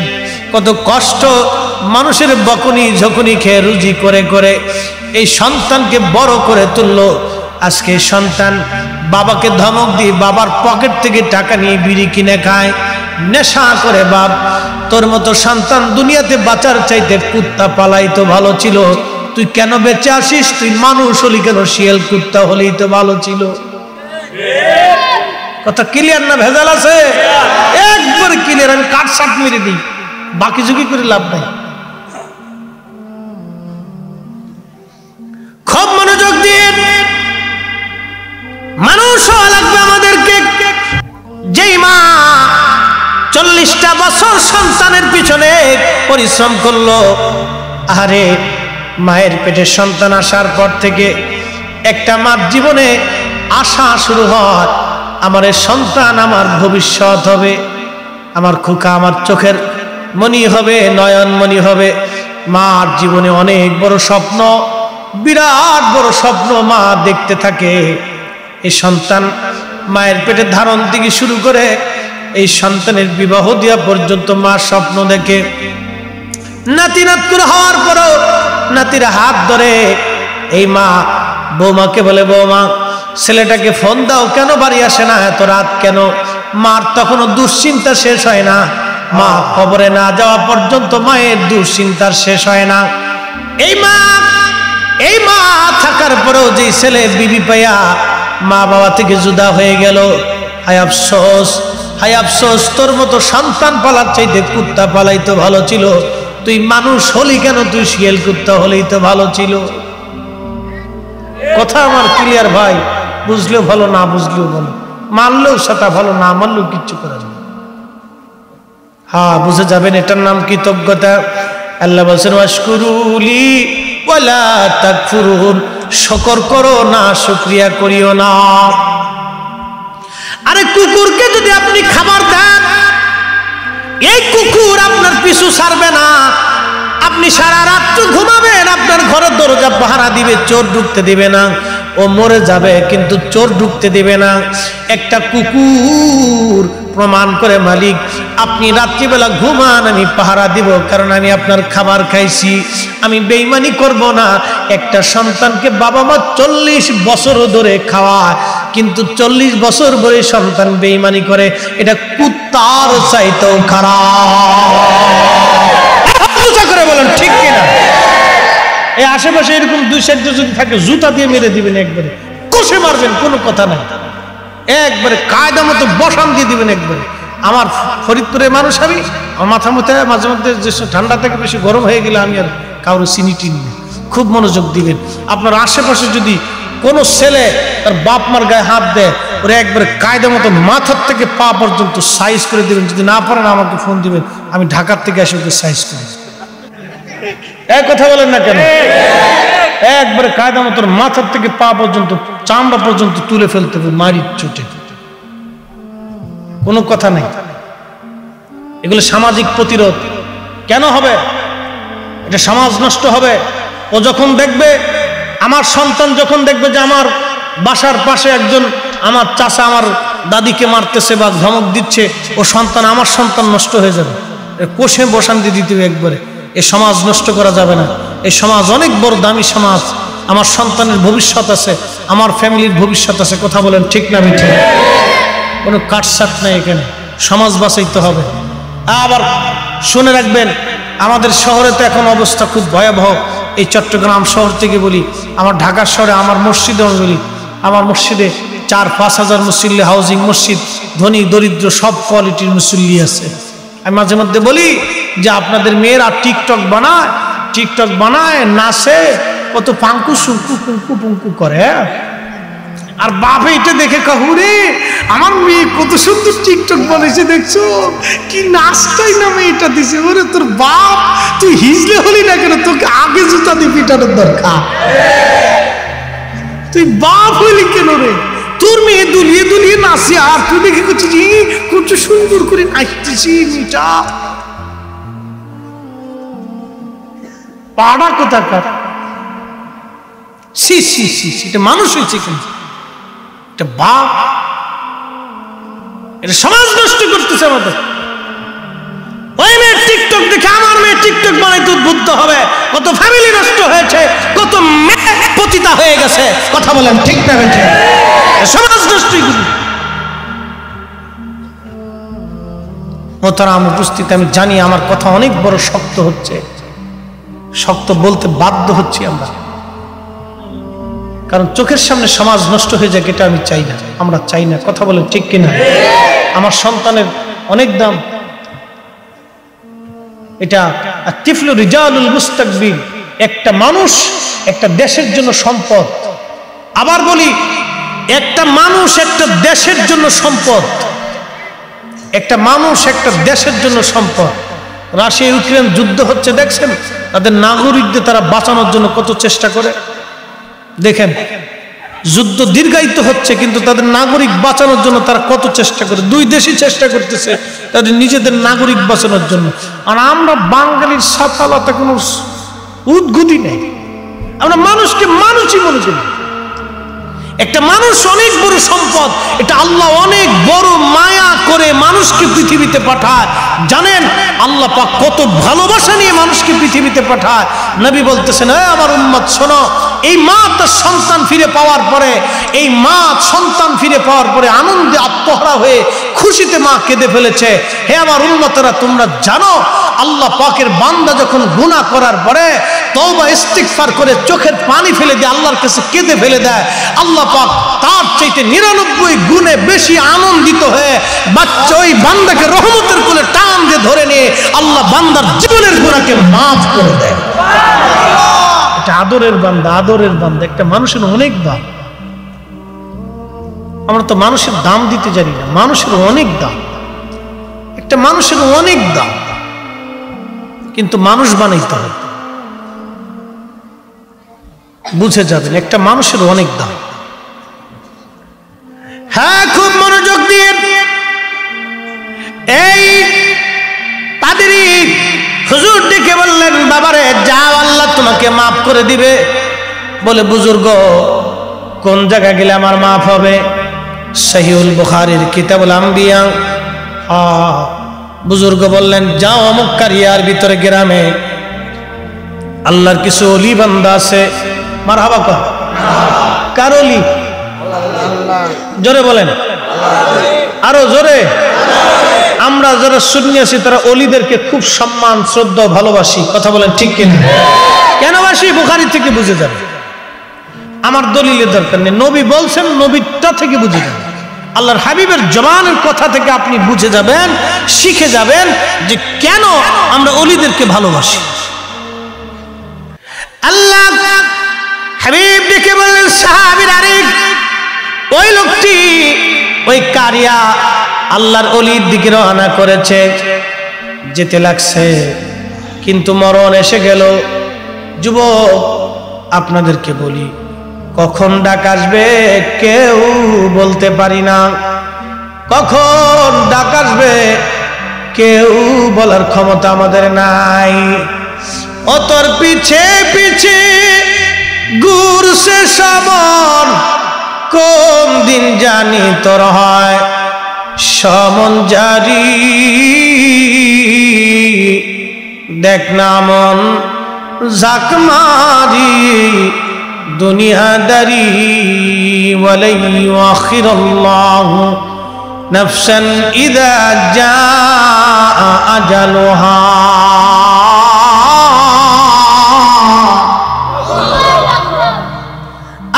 কত কষ্ট, মানুষের বকুনি ঝকুনি খেয়ে রুজি করে করে এই সন্তানকে বড় করে তুললো। আজকে সন্তান বাবাকে ধমক দিয়ে বাবার পকেট থেকে টাকা নিয়ে বিড়ি কিনে খায়, নেশা করে। বাপ, তোর মতো সন্তান দুনিয়াতে বাঁচার চাইতে কুত্তা পালাই তো ভালো ছিল। তুই কেন বেঁচে আসিস? তুই মানুষ হলি কেন? শিয়াল কুত্তা হলেই তো ভালো ছিল। কথা ক্লিয়ার না ভেজাল আছে? একবার ক্লিয়ার। আমি কাট শার্ট মেরে দিই, বাকি ঝুঁকি করে লাভ নাই। খুব মনোযোগ দিয়ে মানুষ হওয়া লাগবে আমাদেরকে। যেই মা 40টা বছর সন্তানের পিছনে পরিশ্রম করলো, আরে মায়ের পেটে সন্তান আসার পর থেকে একটা মার জীবনে আশা শুরু হয়, আমার এই সন্তান আমার ভবিষ্যৎ হবে, আমার খোকা আমার চোখের মনি হবে, নয়ন মনি হবে। মার জীবনে অনেক বড় স্বপ্ন, বিরাট বড় স্বপ্ন মা দেখতে থাকে। এই সন্তান মায়ের পেটে ধারণ থেকে শুরু করে এই সন্তানের বিবাহ দেওয়া পর্যন্ত মা স্বপ্ন দেখে। নাতি নাতকুর হওয়ার পরও নাতির হাত ধরে এই মা বৌমাকে বলে, বৌমা ছেলেটাকে ফোন দাও, কেন বাড়ি আসে না, এত রাত কেন? মার তখনও দুশ্চিন্তা শেষ হয় না, মা কবরে না যাওয়া পর্যন্ত মায়ের দুশ্চিন্তার শেষ হয় না। এই মা থাকার পরেও যে ছেলে বিবি পাইয়া মা বাবা থেকে জুদা হয়ে গেল, হায় আফসোস, হায় আফসোস, তোর মতো সন্তান পালার চাইতে কুত্তা পালাই তো ভালো ছিল। তুই মানুষ হলি কেন, তুই শিয়াল কুত্তা হলেই তো ভালো ছিল। কথা আমার ক্লিয়ার ভাই, বুঝলেও ভালো, না বুঝলেও ভালো, মানলেও সেটা ভালো, না মানলেও কিচ্ছু করা যাবে। হ্যাঁ, বুঝে যাবেন, এটার নাম কৃতজ্ঞতা। আল্লাহ বলছেন ওয়াশকুরুলি ওয়ালা তাকফুরুন, শুকর করো না, শুকরিয়া করিও না। আরে কুকুরকে যদি আপনি খাবার দেন, এই কুকুর আপনার পিছু ছাড়বে না। আপনি সারা রাত ঘুমাবেন, আপনার ঘরের দরজা পাহারা দিবে, চোর ঢুকতে দিবে না। ও মরে যাবে কিন্তু চোর ঢুকতে দিবে না। একটা কুকুর প্রমাণ করে, মালিক আপনি রাত্রিবেলা ঘুমান, আমি পাহারা দিব, কারণ আমি আপনার খাবার খাইছি, আমি বেঈমানি করব না। একটা সন্তানকে বাবা মা 40 বছর ধরে খাওয়ায়, কিন্তু 40 বছর ধরে সন্তান বেঈমানি করে, এটা কুত্তার চাইতেও খারাপ। করে বলেন ঠিক কিনা? এই আশেপাশে এরকম 2-4 যদি থাকে, জুতা দিয়ে মেরে দিবেন, একবারে কষে মারবেন, কোনো কথা নাই, একবারে কায়দা মতো বসান দিয়ে দিবেন একবারে। আমার ফরিদপুরের মানুষ, আমি আমার মাথা মধ্যে মাঝে মধ্যে যে ঠান্ডা থেকে বেশি গরম হয়ে গেলে আমি আর কারো চিনি টিনি, খুব মনোযোগ দিবেন। আপনার আশেপাশে যদি কোনো ছেলে তার বাপ মার গায়ে হাত দেয়, ওরা একবারে কায়দা মতো মাথার থেকে পা পর্যন্ত সাইজ করে দিবেন। যদি না পারেন আমাকে ফোন দিবেন, আমি ঢাকার থেকে এসে ওকে সাইজ করি। এক কথা বলেন না কেন? একবারে কায়দা মতো মাথার থেকে পা পর্যন্ত, চামড়া পর্যন্ত তুলে ফেলতে হবে মারির চোটে, কোনো কথা নাই। এগুলো সামাজিক প্রতিরোধ কেন হবে? এটা সমাজ নষ্ট হবে। ও যখন দেখবে, আমার সন্তান যখন দেখবে যে আমার বাসার পাশে একজন আমার চাচা আমার দাদিকে মারতেছে বা ধমক দিচ্ছে, ও সন্তান, আমার সন্তান নষ্ট হয়ে যাবে। কোষে বসান দিয়ে দিতে হবে একবারে। এই সমাজ নষ্ট করা যাবে না। এই সমাজ অনেক বড় দামি সমাজ, আমার সন্তানের ভবিষ্যৎ আছে, আমার ফ্যামিলির ভবিষ্যৎ আছে। কথা বলেন ঠিক না মিঠে? কোনো কাটসাট নাই এখানে, সমাজ বাঁচাইতে হবে। আবার শুনে রাখবেন, আমাদের শহরে তো এখন অবস্থা খুব ভয়াবহ। এই চট্টগ্রাম শহর থেকে বলি, আমার ঢাকা শহরে আমার মসজিদে বলি, আমার মসজিদে 4-5 হাজার মুসল্লি, হাউজিং মসজিদ, ধনী দরিদ্র সব কোয়ালিটির মুসল্লি আছে। আমি মাঝে মধ্যে বলি যে আপনাদের মেয়েরা টিকটক বানায় নাচে, কত পাঙ্কু সুঙ্কু পুঙ্কু পুঙ্কু করে, আর বাপে এটা দেখে কাহুরে আমার মেয়ে কত সুন্দর টিকটক বানাইছে, দেখছো কি নাচটাই না মেয়েটা দিছে। ওরে তোর বাপ, তুই হিজলে হলি না কেন? তোকে আগে জুতা দিয়ে পিটানোর দরকার। তুই বাপ হইলি কেন রে? তোর মেয়ে দুলিয়ে দুলিয়ে নাচে, আর তুই দেখে করছিস কত সুন্দর করে নাচতেছি মেয়েটা। পাড়া কোথাকার, সি সি সি, এটা মানুষ হয়েছে কেন? এটা বাপ, এটা সমাজ নষ্ট করতেছে আমাদের। ওই মেয়ে টিকটক দেখে আমার মেয়ে টিকটক বানাইতে উদ্বুদ্ধ হবে। কত ফ্যামিলি নষ্ট হয়েছে, কত মেয়ে পতিতা হয়ে গেছে। কথা বলেন ঠিক না? সমাজ নষ্টই করি। মোহতারাম উপস্থিত, আমি জানি আমার কথা অনেক বড় শক্ত হচ্ছে, শক্ত বলতে বাধ্য হচ্ছি আমরা, কারণ চোখের সামনে সমাজ নষ্ট হয়ে যায়, এটা আমি চাই না, আমরা চাই না। কথা বলেন ঠিক কিনা? আমার সন্তানের অনেক দাম। এটা তিফলু রিজালুল মুস্তাকবিল, একটা মানুষ একটা দেশের জন্য সম্পদ। আবার বলি, একটা মানুষ একটা দেশের জন্য সম্পদ। একটা মানুষ একটা দেশের জন্য সম্পদ। রাশিয়া ইউক্রেন যুদ্ধ হচ্ছে, দেখছেন তাদের নাগরিকদের তারা বাঁচানোর জন্য কত চেষ্টা করে। দেখেন, যুদ্ধ দীর্ঘায়িত হচ্ছে, কিন্তু তাদের নাগরিক বাঁচানোর জন্য তারা কত চেষ্টা করে। দুই দেশই চেষ্টা করতেছে তাদের নিজেদের নাগরিক বাঁচানোর জন্য। আর আমরা বাঙালির সাফলতা কোনো উদ্গুদি নেই, আমরা মানুষকে মানুষই মনে করি। একটা মানুষ অনেক বড় সম্পদ, এটা আল্লাহ অনেক বড় মায়া করে মানুষকে পৃথিবীতে পাঠায়। জানেন আল্লাহ পাক কত ভালোবাসা নিয়ে মানুষকে পৃথিবীতে পাঠায়। নবী বলতেছেন, আমার উম্মত শোনো, এই মা তার সন্তান ফিরে পাওয়ার পরে, এই মা সন্তান ফিরে পাওয়ার পরে আনন্দে আত্মহারা হয়ে খুশিতে মা কেঁদে ফেলেছে। হে আমার উম্মতেরা, তোমরা জানো আল্লাহ পাকের বান্দা যখন গুনাহ করার পরে তওবা ইস্তিগফার করে চোখের পানি ফেলে দিয়ে আল্লাহর কাছে কেঁদে ফেলে দেয়, আল্লাহ পাক তার চাইতে 99 গুণে বেশি আনন্দিত হয়ে বাচ্চা ওই বান্দাকে রহমতের কোলে টান দিয়ে ধরে নিয়ে আল্লাহ বান্দার জীবনের গুনাহকে মাফ করে দেয়। এটা আদরের বান্দা, আদরের বান্দা। একটা মানুষের অনেক দাম। আমরা তো মানুষের দাম দিতে জানি না। মানুষের অনেক দাম, একটা মানুষের অনেক দাম, কিন্তু মানুষ বানাইতে হবে। বুঝে যাবেন একটা মানুষের অনেক দাম। হ্যাঁ, খুব মনোযোগ দিয়ে এই পাদ্রী হুজুর ডেকে বললেন, বাবারে যাও, আল্লাহ তোমাকে মাফ করে দিবে। বলে, বুজুর্গ কোন জায়গা গেলে আমার মাফ হবে? সহিহুল বুখারীর কিতাবুল আম্বিয়া। বুজুর্গ বললেন, যাও অমুক কারিয়ার ভিতরে গ্রামে আল্লাহর কিছু ওলি বান্দা আছে। মারহাবা কর। কার ওলি? জোরে বলেন, আরো জোরে। আমরা যারা সুন্নি আছি তারা ওলিদেরকে খুব সম্মান, শ্রদ্ধা, ভালোবাসি। কথা বলেন ঠিক কিনা? কেন বাসি? বুখারী থেকে বুঝে যাবে। আমার দলিলের দরকার নেই। নবী বলছেন, নবীটা থেকে বুঝে যাবেন। আল্লাহর হাবিবের জবানের কথা থেকে আপনি বুঝে যাবেন, শিখে যাবেন যে কেন আমরা ওলিদেরকে ভালোবাসি। আল্লাহ হাবিব ডেকে বললেন, সাহাবীর আরেক ওই লোকটি ওই কারিয়া আল্লাহর ওলির দিকে রওনা করেছে, যেতে লাগছে, কিন্তু মরণ এসে গেল। যুবক, আপনাদেরকে বলি, কখন ডাক আসবে কেউ বলতে পারি না। কখন ডাক আসবে কেউ বলার ক্ষমতা আমাদের নাই। ও তোর পিছে পিছে ঘুরছে সমন, কোন দিন জানি তোর হয় সমন জারি। দেখ না মন ঝাঁক মারি দুনিয়াদারি, ওয়ালাই ইউআখিরুল্লাহু নাফসান ইযা জাআ আজালুহা।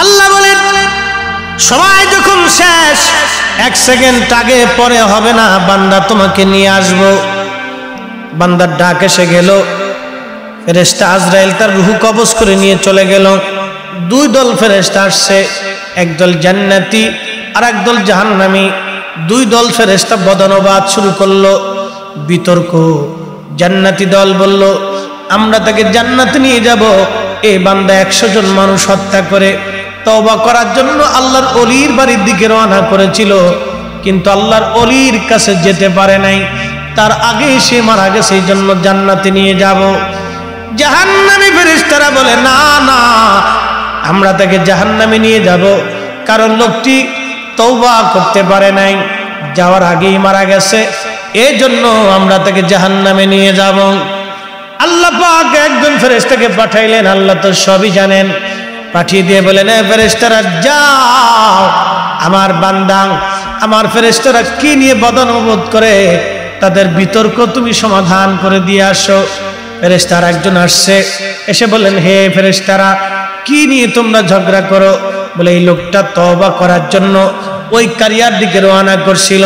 আল্লাহ বলেন, সময় যখন শেষ, 1 সেকেন্ড আগে পরে হবে না, বান্দা তোমাকে নিয়ে আসবো। বান্দার ডাক এসে গেল, ফেরেশতা আজরাইল তার রূহ কবজ করে নিয়ে চলে গেল। 2 দল ফেরেশতা আসছে, একদল জান্নাতি আর একদল জাহান্নামী। 2 দল ফেরেশতা বদনবাদ শুরু করলো, বিতর্ক। জান্নাতি দল বলল, আমরা তাকে জান্নাতে নিয়ে যাব। এই বান্দা 100 জন মানুষ হত্যা করে তওবা করার জন্য আল্লাহর ওলির বাড়ির দিকে রওনা করেছিল, কিন্তু আল্লাহর ওলির কাছে যেতে পারে নাই। তার আগে সে মারা গেছে, এই জন্য জান্নাতে নিয়ে যাব। জাহান্নামী ফেরেশতারা বলে, না না, আমরা তাকে জাহান্নামে নিয়ে যাব, কারণ লোকটি তওবা করতে পারে নাই, যাওয়ার আগেই মারা গেছে, এই জন্য আমরা তাকে জাহান্নামে নিয়ে যাব। আল্লাহ পাক একজন ফেরেশতাকে পাঠাইলেন। আল্লাহ তো সবই জানেন। পাঠিয়ে দিয়ে বলেন, ফেরেশতারা যাও, আমার বান্দা, আমার ফেরেশতারা কি নিয়ে বদনবোধ করে তাদের বিতর্ক তুমি সমাধান করে দিয়ে আসো। ফেরেশতারা একজন আসছে, এসে বললেন, হে ফেরেশতারা, কি নিয়ে তোমরা ঝগড়া করো? বলে, এই লোকটা তওবা করার জন্য ওই কারিয়ার দিকে রওনা করছিল।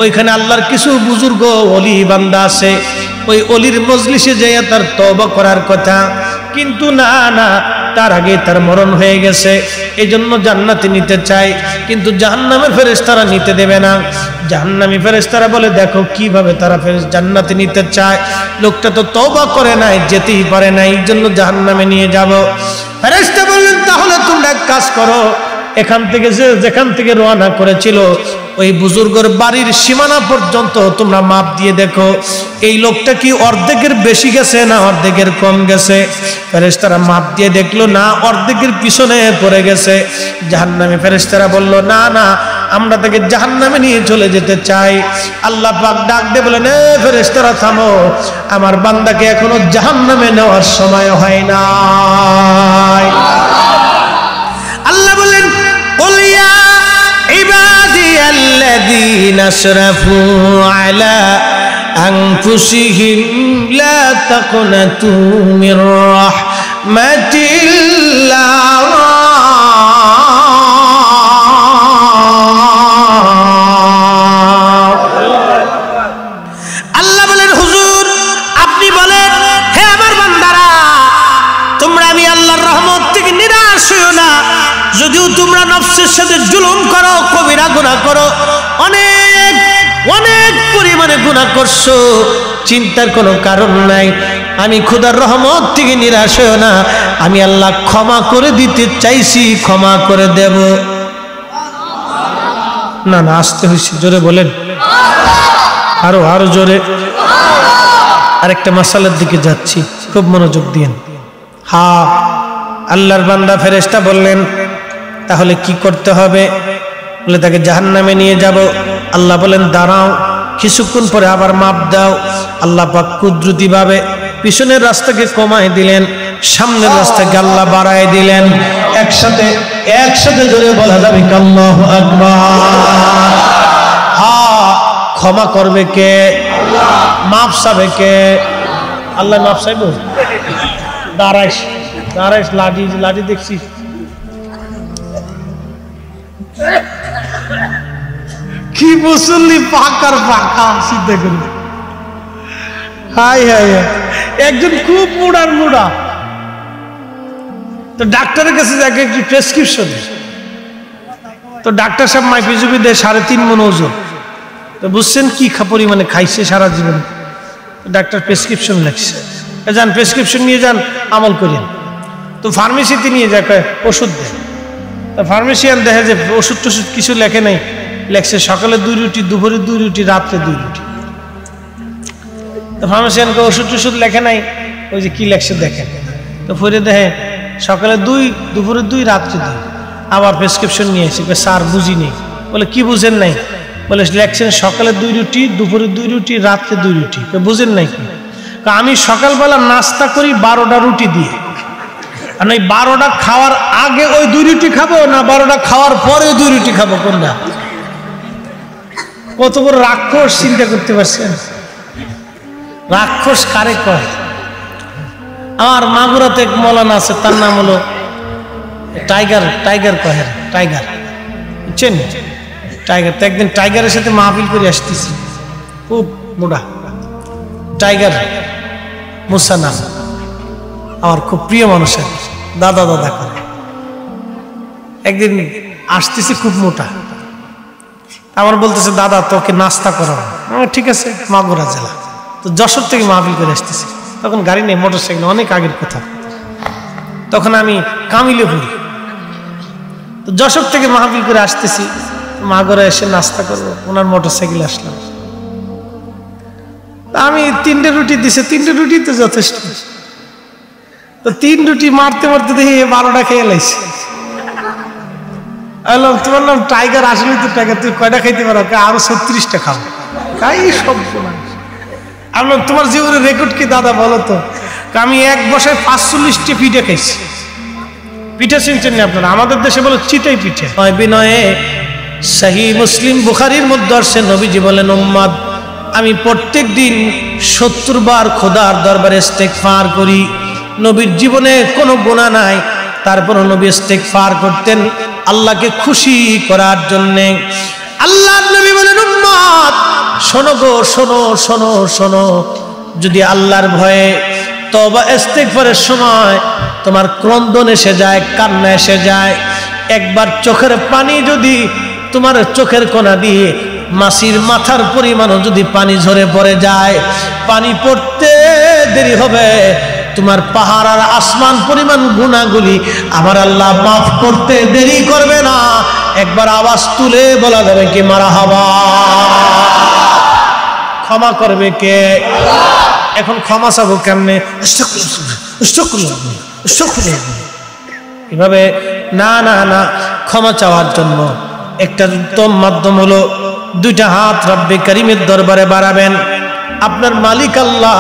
ওইখানে আল্লাহর কিছু বুজুর্গ ওলি বান্দা আছে, ওই ওলির মজলিসে যাইয়া তার তওবা করার কথা, কিন্তু না না, তার আগে তার মরণ হয়ে গেছে, এই জন্য জান্নাতে নিতে চাই, কিন্তু জাহান্নামের ফেরেশতারা নিতে দেবে না। জাহান্নামী ফেরেশতারা বলে, দেখো কিভাবে তারা জান্নাতে নিতে চায়, লোকটা তো তওবা করে নাই, যেতেই পারে না, এই জন্য জাহান্নামে নিয়ে যাব। ফেরেশতা বললেন, তাহলে তোমরা এক কাজ করো, এখান থেকে যেখান থেকে রওনা করেছিল ওই বুজুর্গের বাড়ির সীমানা পর্যন্ত তোমরা মাপ দিয়ে দেখো এই লোকটা কি অর্ধেকের বেশি গেছে না অর্ধেকের কম গেছে। ফেরেশতারা মাপ দিয়ে দেখলো না, অর্ধেকের পিছনে পড়ে গেছে। জাহান্নামে ফেরেশতারা বলল না না, আমরা তাকে জাহান্নামে নিয়ে চলে যেতে চাই। আল্লাহ পাক ডাক দিয়ে বলেন, এ ফেরেশতারা থামো, আমার বান্দাকে এখনো জাহান্নামে নেওয়ার সময় হয় নাই। আল্লাহ বলেন, কুল ইয়া ইবাদিয়াল্লাযীনা আসরাফু আলা আনফুসিহিম লা তাকনাতু মির রাহমাতিল্লাহ যদিও তোমরা নফসের সাথে জুলুম করো, কবিরা গুনাহ করো, অনেক অনেক পরিমাণে গুনাহ করছো, চিন্তার কোনো কারণ নাই। আমি খোদার রহমত থেকে নিরাশ হও না, আমি আল্লাহ ক্ষমা করে দিতে চাইছি, ক্ষমা করে দেব। না না, আসতে হয়েছে, জোরে বলেন, আরো আরো জোরে। আরেকটা মাসালার দিকে যাচ্ছি, খুব মনোযোগ দিন। হ্যাঁ, আল্লাহর বান্দা ফেরেশতা বললেন তাহলে কি করতে হবে? বলে তাকে জাহান্নামে নিয়ে যাব। আল্লাহ বলেন দাঁড়াও, কিছুক্ষণ পরে আবার মাপ দাও। আল্লাহ পাক কুদরতি ভাবে পিছনের রাস্তাকে কমায় দিলেন, সামনের রাস্তাকে আল্লাহ বাড়ায় দিলেন। একসাথে একসাথে জোরে বলা যাবে আল্লাহু আকবার। হ্যাঁ, ক্ষমা করবে কে? আল্লাহ। মাপ চাবে কে? আল্লাহ মাপ চাইব। দাঁড়াইস দাঁড়াইস, লাঠি লাঠি দেখছিস? কি মুসল্লি পাকার পাকা, চিন্তা করি। হাই হাই, একজন খুব মুড়ার মুড়া, তো ডাক্তারের কাছে যাকে একটু প্রেসক্রিপশন, তো ডাক্তার সাহেব মাইপি চুপি দেয় 3.5 মণ ওজন। তো বুঝছেন কি পরিমাণে খাইছে সারা জীবন। ডাক্তার প্রেসক্রিপশন লেখছে, যান প্রেসক্রিপশন নিয়ে যান, আমল করেন। তো ফার্মেসিতে নিয়ে যায়, ওষুধ দেয়। তা ফার্মেসিয়ান দেখে যে ওষুধ টষুধ কিছু লেখে নাই, লেখছে সকালে 2 রুটি, দুপুরে 2 রুটি, রাত্রে 2 রুটি। তো ফার্মেসিয়ানকে ওষুধ টষুধ লেখে নাই, ওই যে কি লেখছে দেখেন। তো পরে দেখে সকালে 2, দুপুরে 2, রাত্রে 2। আবার প্রেসক্রিপশন নিয়ে এসে, স্যার বুঝি নেই। বলে কি বুঝেন নাই? বলে লেখছেন সকালে 2 রুটি, দুপুরে 2 রুটি, রাত্রে 2 রুটি। বুঝেন নাই কি? আমি সকালবেলা নাস্তা করি 12টা রুটি দিয়ে, আর ওই 12টা খাওয়ার আগে ওই 2 রুটি খাবো, না 12টা খাওয়ার পরে 2 রুটি খাবো, কোনটা? কত বড় রাক্ষস, চিন্তা করতে পারছেন? রাক্ষস কারে কয়? আমার মাগুরাতে এক মৌলানা আছে, তার নাম হলো টাইগার। টাইগার কয়, টাইগার, বুঝছেন? টাইগার। তো একদিন টাইগারের সাথে মাহফিল করে আসতেছি, খুব মোটা টাইগার, মুসা নাম, আমার খুব প্রিয় মানুষের, দাদা দাদা করে। একদিন আসতেছি, খুব মোটা, আমার বলতেছে দাদা তোকে নাস্তা করাবো। ঠিক আছে, মাগুরা জেলা। তো যশোর থেকে মাহফিল করে আসতেছি, তখন গাড়ি নেই, মোটরসাইকেল, অনেক আগের কথা। তখন আমি কামিলে পড়ি। তো যশোর থেকে মাহফিল করে আসতেছি, মাগুরা এসে নাস্তা করবো, ওনার মোটরসাইকেল আসলাম। আমি 3টে রুটি দিছে, 3টে রুটি তো যথেষ্ট। তো 3 রুটি মারতে মারতে দেখি 12টা খেয়ে লাইছে। তোমার নাম টাইগার, আসলে তো টাইগার, তুই কয়টা খাইতে পারো? আরো 36টা খাবো। তাই সব আমি তোমার জীবনের রেকর্ড কি দাদা বলো তো? আমি এক বসায় 45টা পিঠে খাইছি। পিঠে চিনছেন না আপনারা? আমাদের দেশে বলো চিটাই পিঠে। বিনয়ে সহিহ মুসলিম বুখারীর মধ্যে আসছে, নবীজি বলেন উম্মত আমি প্রত্যেক দিন 70 বার খোদার দরবারে ইস্তেগফার করি। নবীর জীবনে কোনো গুনাহ নাই, তারপরও নবী ইস্তেগফার করতেন আল্লাহকে খুশি করার জন্যে। আল্লাহর নবী বলেন উম্মত শোনো গো, শোনো শোনো শোনো, যদি আল্লাহর ভয়ে তওবা ইস্তেগফারের সময় তোমার ক্রন্দন এসে যায়, কান্না এসে যায়, একবার চোখের পানি যদি তোমার চোখের কোনা দিয়ে মাছির মাথার পরিমাণও যদি পানি ঝরে পড়ে যায়, পানি পড়তে দেরি হবে, তোমার পাহাড় আর আসমান পরিমাণ গুনাহগুলি আমার আল্লাহ মাফ করতে দেরি করবে না। একবার আওয়াজ তুলে বলা যাবে কি মারহাবা। ক্ষমা করবে কে? এখন ক্ষমা চাবো কেমনে? এভাবে না না না, ক্ষমা চাওয়ার জন্য একটা উত্তম মাধ্যম হলো দুইটা হাত রব্বে কারীমের দরবারে বাড়াবেন। আপনার মালিক আল্লাহ,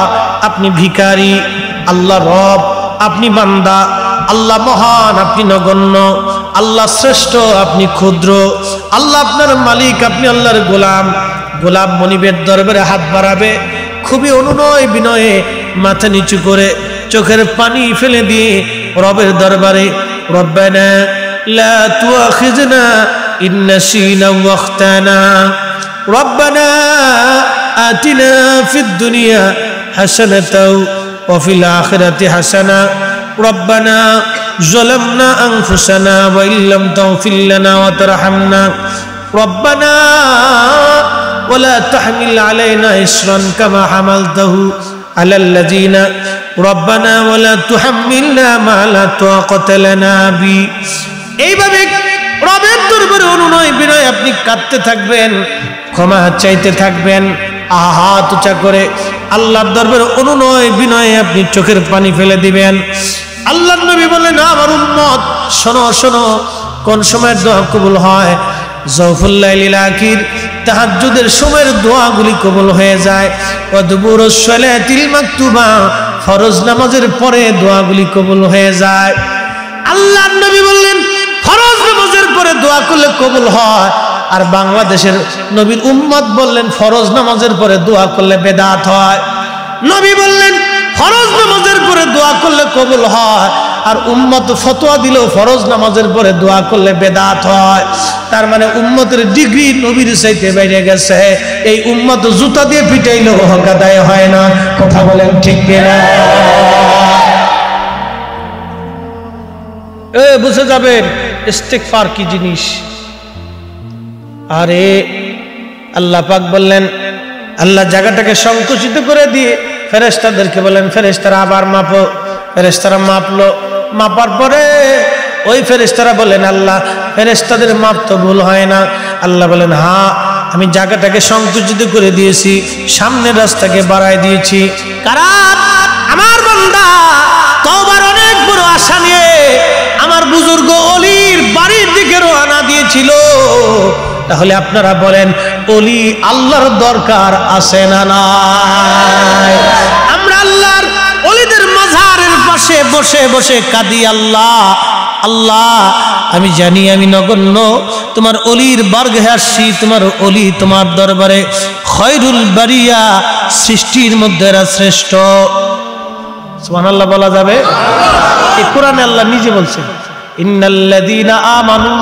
আপনি ভিখারি, আল্লাহ রব, আপনি বান্দা, আল্লাহ মহান, আপনি নগণ্য, আল্লাহ শ্রেষ্ঠ, আপনি ক্ষুদ্র, আল্লাহ আপনার মালিক, আপনি আল্লাহর গোলাম। গোলাম মনিবের দরবারে হাত বাড়াবে, খুবই অনুনয় বিনয়ে মাথা নিচু করে চোখের পানি ফেলে দিয়ে রবের দরবারে রব্বানা লা তুআখিযনা ইন নাসিনা ওয়া আখতানা রব্বানা আতিনা ফিদ দুনিয়া হাসানাতাও ওয়া ফিল আখিরাতি হাসানা রব্বানা যালামনা আনফুসানা ওয়া ইল্লাম তাগফির লানা ওয়া তারহামনা রব্বানা ولا تحمل علينا إصرا كما حملته على الذين ربنا ولا تحملنا ما لا طاقة لنا به। এইভাবে রবের দরবারে অনুনয় বিনয় আপনি কাঁদতে থাকবেন, ক্ষমা চাইতে থাকবেন, হাত উঁচা করে আল্লাহর দরবারে অনুনয় বিনয়ে আপনি চোখের পানি ফেলে দিবেন। আল্লাহর নবী বলেন, আমার উম্মত শোনো শোনো, কোন সময় দোয়া কবুল হয়? জওফুল লাইলিল আখির, তাহাজ্জুদের সময়ের দোয়াগুলি কবুল হয়ে যায়। ওয়াদবুরুস সালাতিল মাকতুবা, ফরজ নামাজের পরে দোয়াগুলি কবুল হয়ে যায়। আল্লাহর নবী বললেন, ফরজ নামাজের পরে দোয়া করলে কবুল হয়। আর বাংলাদেশের নবীর উম্মত বললেন, ফরজ নামাজের পরে দোয়া করলে বেদাত হয়। নবী বললেন, ফরজ নামাজের পরে দোয়া করলে কবুল হয়। আর উম্মত ফতোয়া দিল, ফরজ নামাজের পরে দোয়া করলে বেদাত হয়। তার মানে উম্মতের ডিগ্রি নবীর চাইতে বেড়ে গেছে। এই উম্মত জুতা দিয়ে পিটাইলেও হক আদায় হয় না। কথা বলেন ঠিক কিনা? বুঝে যাবেন ইস্তিগফার কি জিনিস। আরে আল্লাহ পাক বললেন, আল্লাহ জায়গাটাকে সংকুচিত করে দিয়ে ফেরেশতাদেরকে বলেন, ফেরেশতারা আবার মাপো। ফেরেশতারা মাপলো, মাপার পরে ওই ফেরেশতারা বলেন, আল্লাহ ফেরেশতাদের মাপ তো ভুল হয় না। আল্লাহ বলেন, হ্যাঁ আমি জায়গাটাকে সংকুচিত করে দিয়েছি, সামনের রাস্তাকে বাড়ায় দিয়েছি। কারণ আমার বান্দা তওবার অনেক বড় আশা নিয়ে আমার বুজুর্গ অলির বাড়ির দিকে রওনা দিয়েছিল। তাহলে আপনারা বলেন, অলি আল্লাহর দরকার আছে না নাই? আমরা আল্লাহর অলিদের মাজারের পাশে বসে বসে কাঁদি, আল্লাহ আল্লাহ আমি জানি আমি নগণ্য, তোমার অলির বারগাহে আসছি, তোমার অলি তোমার দরবারে খয়রুল বারিয়া, সৃষ্টির মধ্যে এরা শ্রেষ্ঠ। সুবহানাল্লাহ বলা যাবে? এই কোরআনে আল্লাহ নিজে বলছেন, ইন্নাল্লাযীনা আমানু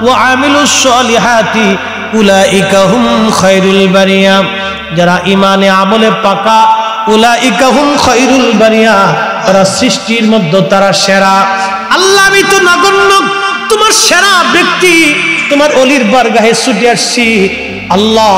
ওয়া আমিলুস সলিহাতি উলাইকা হুম খয়রুল বারিয়া। যারা ঈমানে আমলে পাকা, উলাইকা হুম খয়রুল বারিয়া, তারা সৃষ্টির মধ্যে তারা সেরা। আল্লাহ আমি তো নগণ্য, তোমার সেরা ব্যক্তি, তোমার অলির বারগাহে ছুটে আসছি। আল্লাহ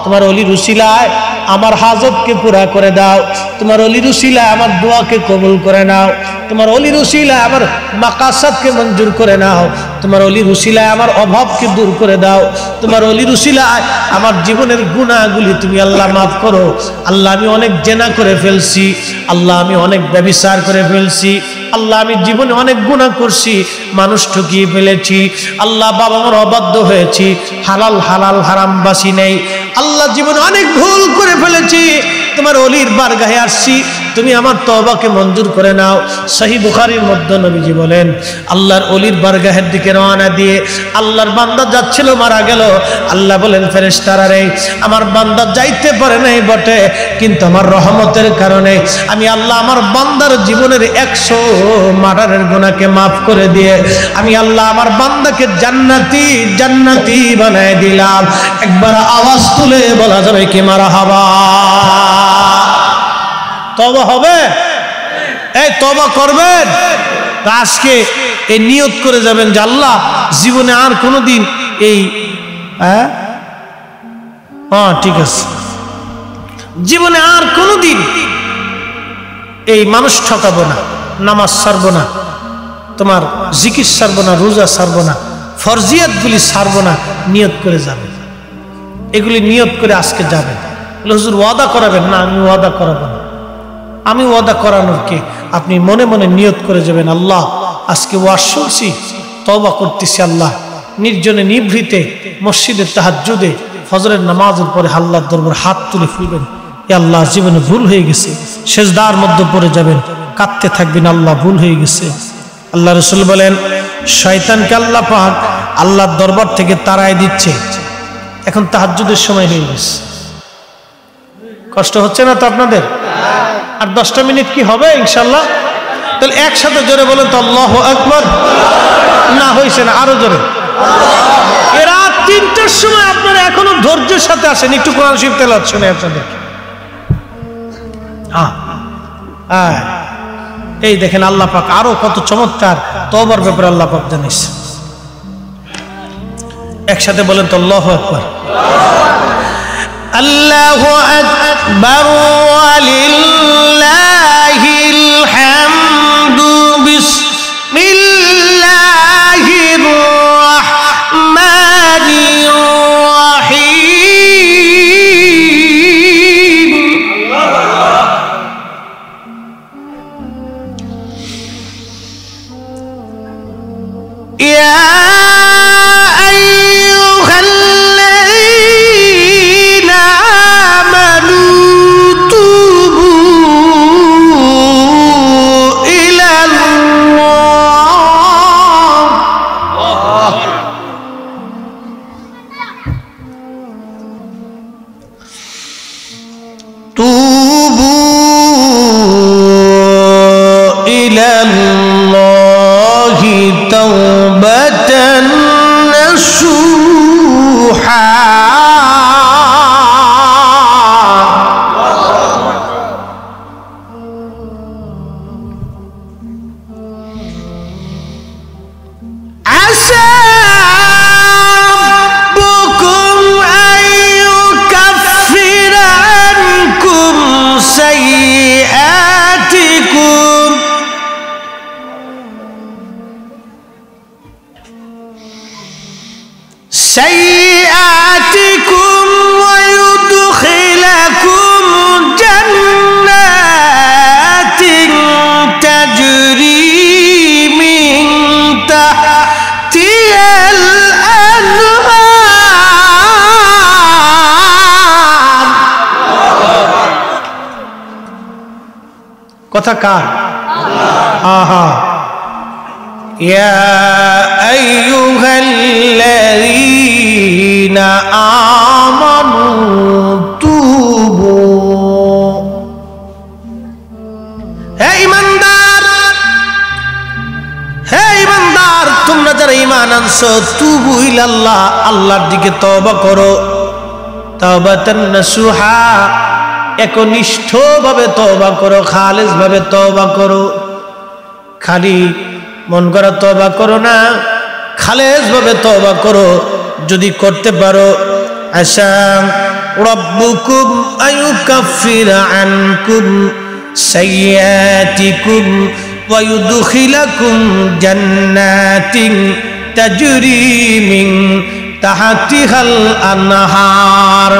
তোমার অলির উসিলায় আমার হাজতকে পুরা করে দাও, তোমার অলির উসিলায় আমার দোয়াকে কবুল করে নাও, তোমার অলির উসিলায় আমার মাকাসাদকে মঞ্জুর করে নাও, তোমার অলির উসিলায় আমার অভাবকে দূর করে দাও, তোমার অলির উসিলায় আমার জীবনের গুনাহগুলি তুমি আল্লাহ মাফ করো। আল্লাহ আমি অনেক জেনা করে ফেলছি, আল্লাহ আমি অনেক ব্যভিচার করে ফেলছি, আল্লাহ আমি জীবনে অনেক গুনাহ করছি, মানুষ ঠকিয়ে ফেলেছি, আল্লাহ বাবা মার অবাধ্য হয়েছি, হালাল হালাল হারাম বাসি নেই, আল্লাহ জীবনে অনেক ভুল করে ফেলেছি। তোমার অলির বারগাহে আসছি, তুমি আমার তওবাকে মঞ্জুর করে নাও। সহিহ বুখারীর মধ্যে নবীজি বলেন, আল্লাহর অলির বারগাহের দিকে রওনা দিয়ে আল্লাহর বান্দা যাচ্ছিল, মারা গেল। আল্লাহ বলেন, ফেরেশতারা রে, আমার বান্দা যাইতে পারে নাই বটে, কিন্তু আমার রহমতের কারণে আমি আল্লাহ আমার বান্দার জীবনের 100 মার্ডারের গুনাহকে মাফ করে দিয়ে আমি আল্লাহ আমার বান্দাকে জান্নাতি জান্নাতি বানায় দিলাম। একবার আওয়াজ তুলে বলা যাবে কি মারহাবা? তওবা হবে? এই তওবা করবেন? আজকে এই নিয়ত করে যাবেন যে আল্লাহ জীবনে আর কোনোদিন এই ঠিক আছে, জীবনে আর কোনোদিন এই মানুষ ঠকাবো না, নামাজ ছাড়বো না, তোমার জিকির ছাড়বো না, রোজা ছাড়বো না, ফরজিয়াতগুলি ছাড়বো না, নিয়ত করে যাবেন। এগুলি নিয়ত করে আজকে যাবেন। হুজুর ওয়াদা করাবেন না, আমি ওয়াদা করাবো না। আমি ওয়াদা করানোর কে? আপনি মনে মনে নিয়ত করে যাবেন, আল্লাহ আজকে ওয়াজ শুনছি, তওবা করতেছি আল্লাহ, নির্জনে নিভৃতে মসজিদে তাহাজ্জুদে ফজরের নামাজের পরে আল্লাহর দরবারে হাত তুলে ফুলবেন, এ আল্লাহ জীবনে ভুল হয়ে গেছে। সেজদার মধ্যে পড়ে যাবেন, কাঁদতে থাকবেন, আল্লাহ ভুল হয়ে গেছে। আল্লাহ রাসূল বলেন, শয়তানকে আল্লাহ পাক আল্লাহর দরবার থেকে তাড়ায় দিচ্ছে। এখন তাহাজ্জুদের সময় হয়ে গেছে, কষ্ট হচ্ছে না তো আপনাদের? আর 10টা মিনিট কি হবে ইনশাআল্লাহ? তাহলে একসাথে জোরে বলেন তো আল্লাহু আকবার। না হইছে না, আরো জোরে। এরা 3টার সময় আপনারা এখনো ধৈর্যের সাথে আসেন, একটু কোরআন শরীফ তেলাওয়াত শুনে আপনাদের। এই দেখেন আল্লাহ পাক আরো কত চমৎকার তওবার ব্যাপারে আল্লাহ পাক জানিস। একসাথে বলেন তো আল্লাহু আকবার। আল্লাহু আকবার ওয়ালিল্লাহিল হামদু বিসমিল্লাহির রাহমানির রাহিম। ইয়া سيئاتكم ويدخلكم جنات تجري من تحتها الأنهار। কথা কার? আহা। يا أيها الذين آمنوا توبوا। হে ঈমানদার, হে ঈমানদার, তোমরা যারা ঈমান আনছো, তুবু ইলাল্লাহ, আল্লাহর দিকে তওবা করো। তাওবাতান নাসুহা, একনিষ্ঠভাবে তওবা করো, খালিস ভাবে তওবা করো। খালি মন করা তওবা করো না, খালেস ভাবে তওবা করো। যদি করতে পারো, আশা রাব্বুকুম আইয়ুকাফিরা আনকুম সাইয়্যাতিকুম ওয়া ইউদখিলাকুম জান্নাতিন তাজরি মিন তাহতিহাল আনহার।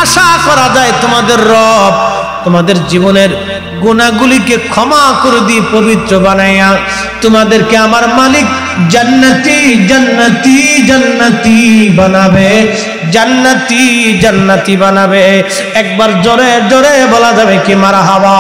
আশা করা যায় তোমাদের রব তোমাদের জীবনের গুনাহগুলিকে ক্ষমা করে দিয়ে পবিত্র বানাইয়া তোমাদেরকে আমার মালিক জান্নাতি জান্নাতি জান্নাতি বানাবে, জান্নাতি জান্নাতি বানাবে। একবার জোরে জোরে বলা যাবে কি মারহাবা।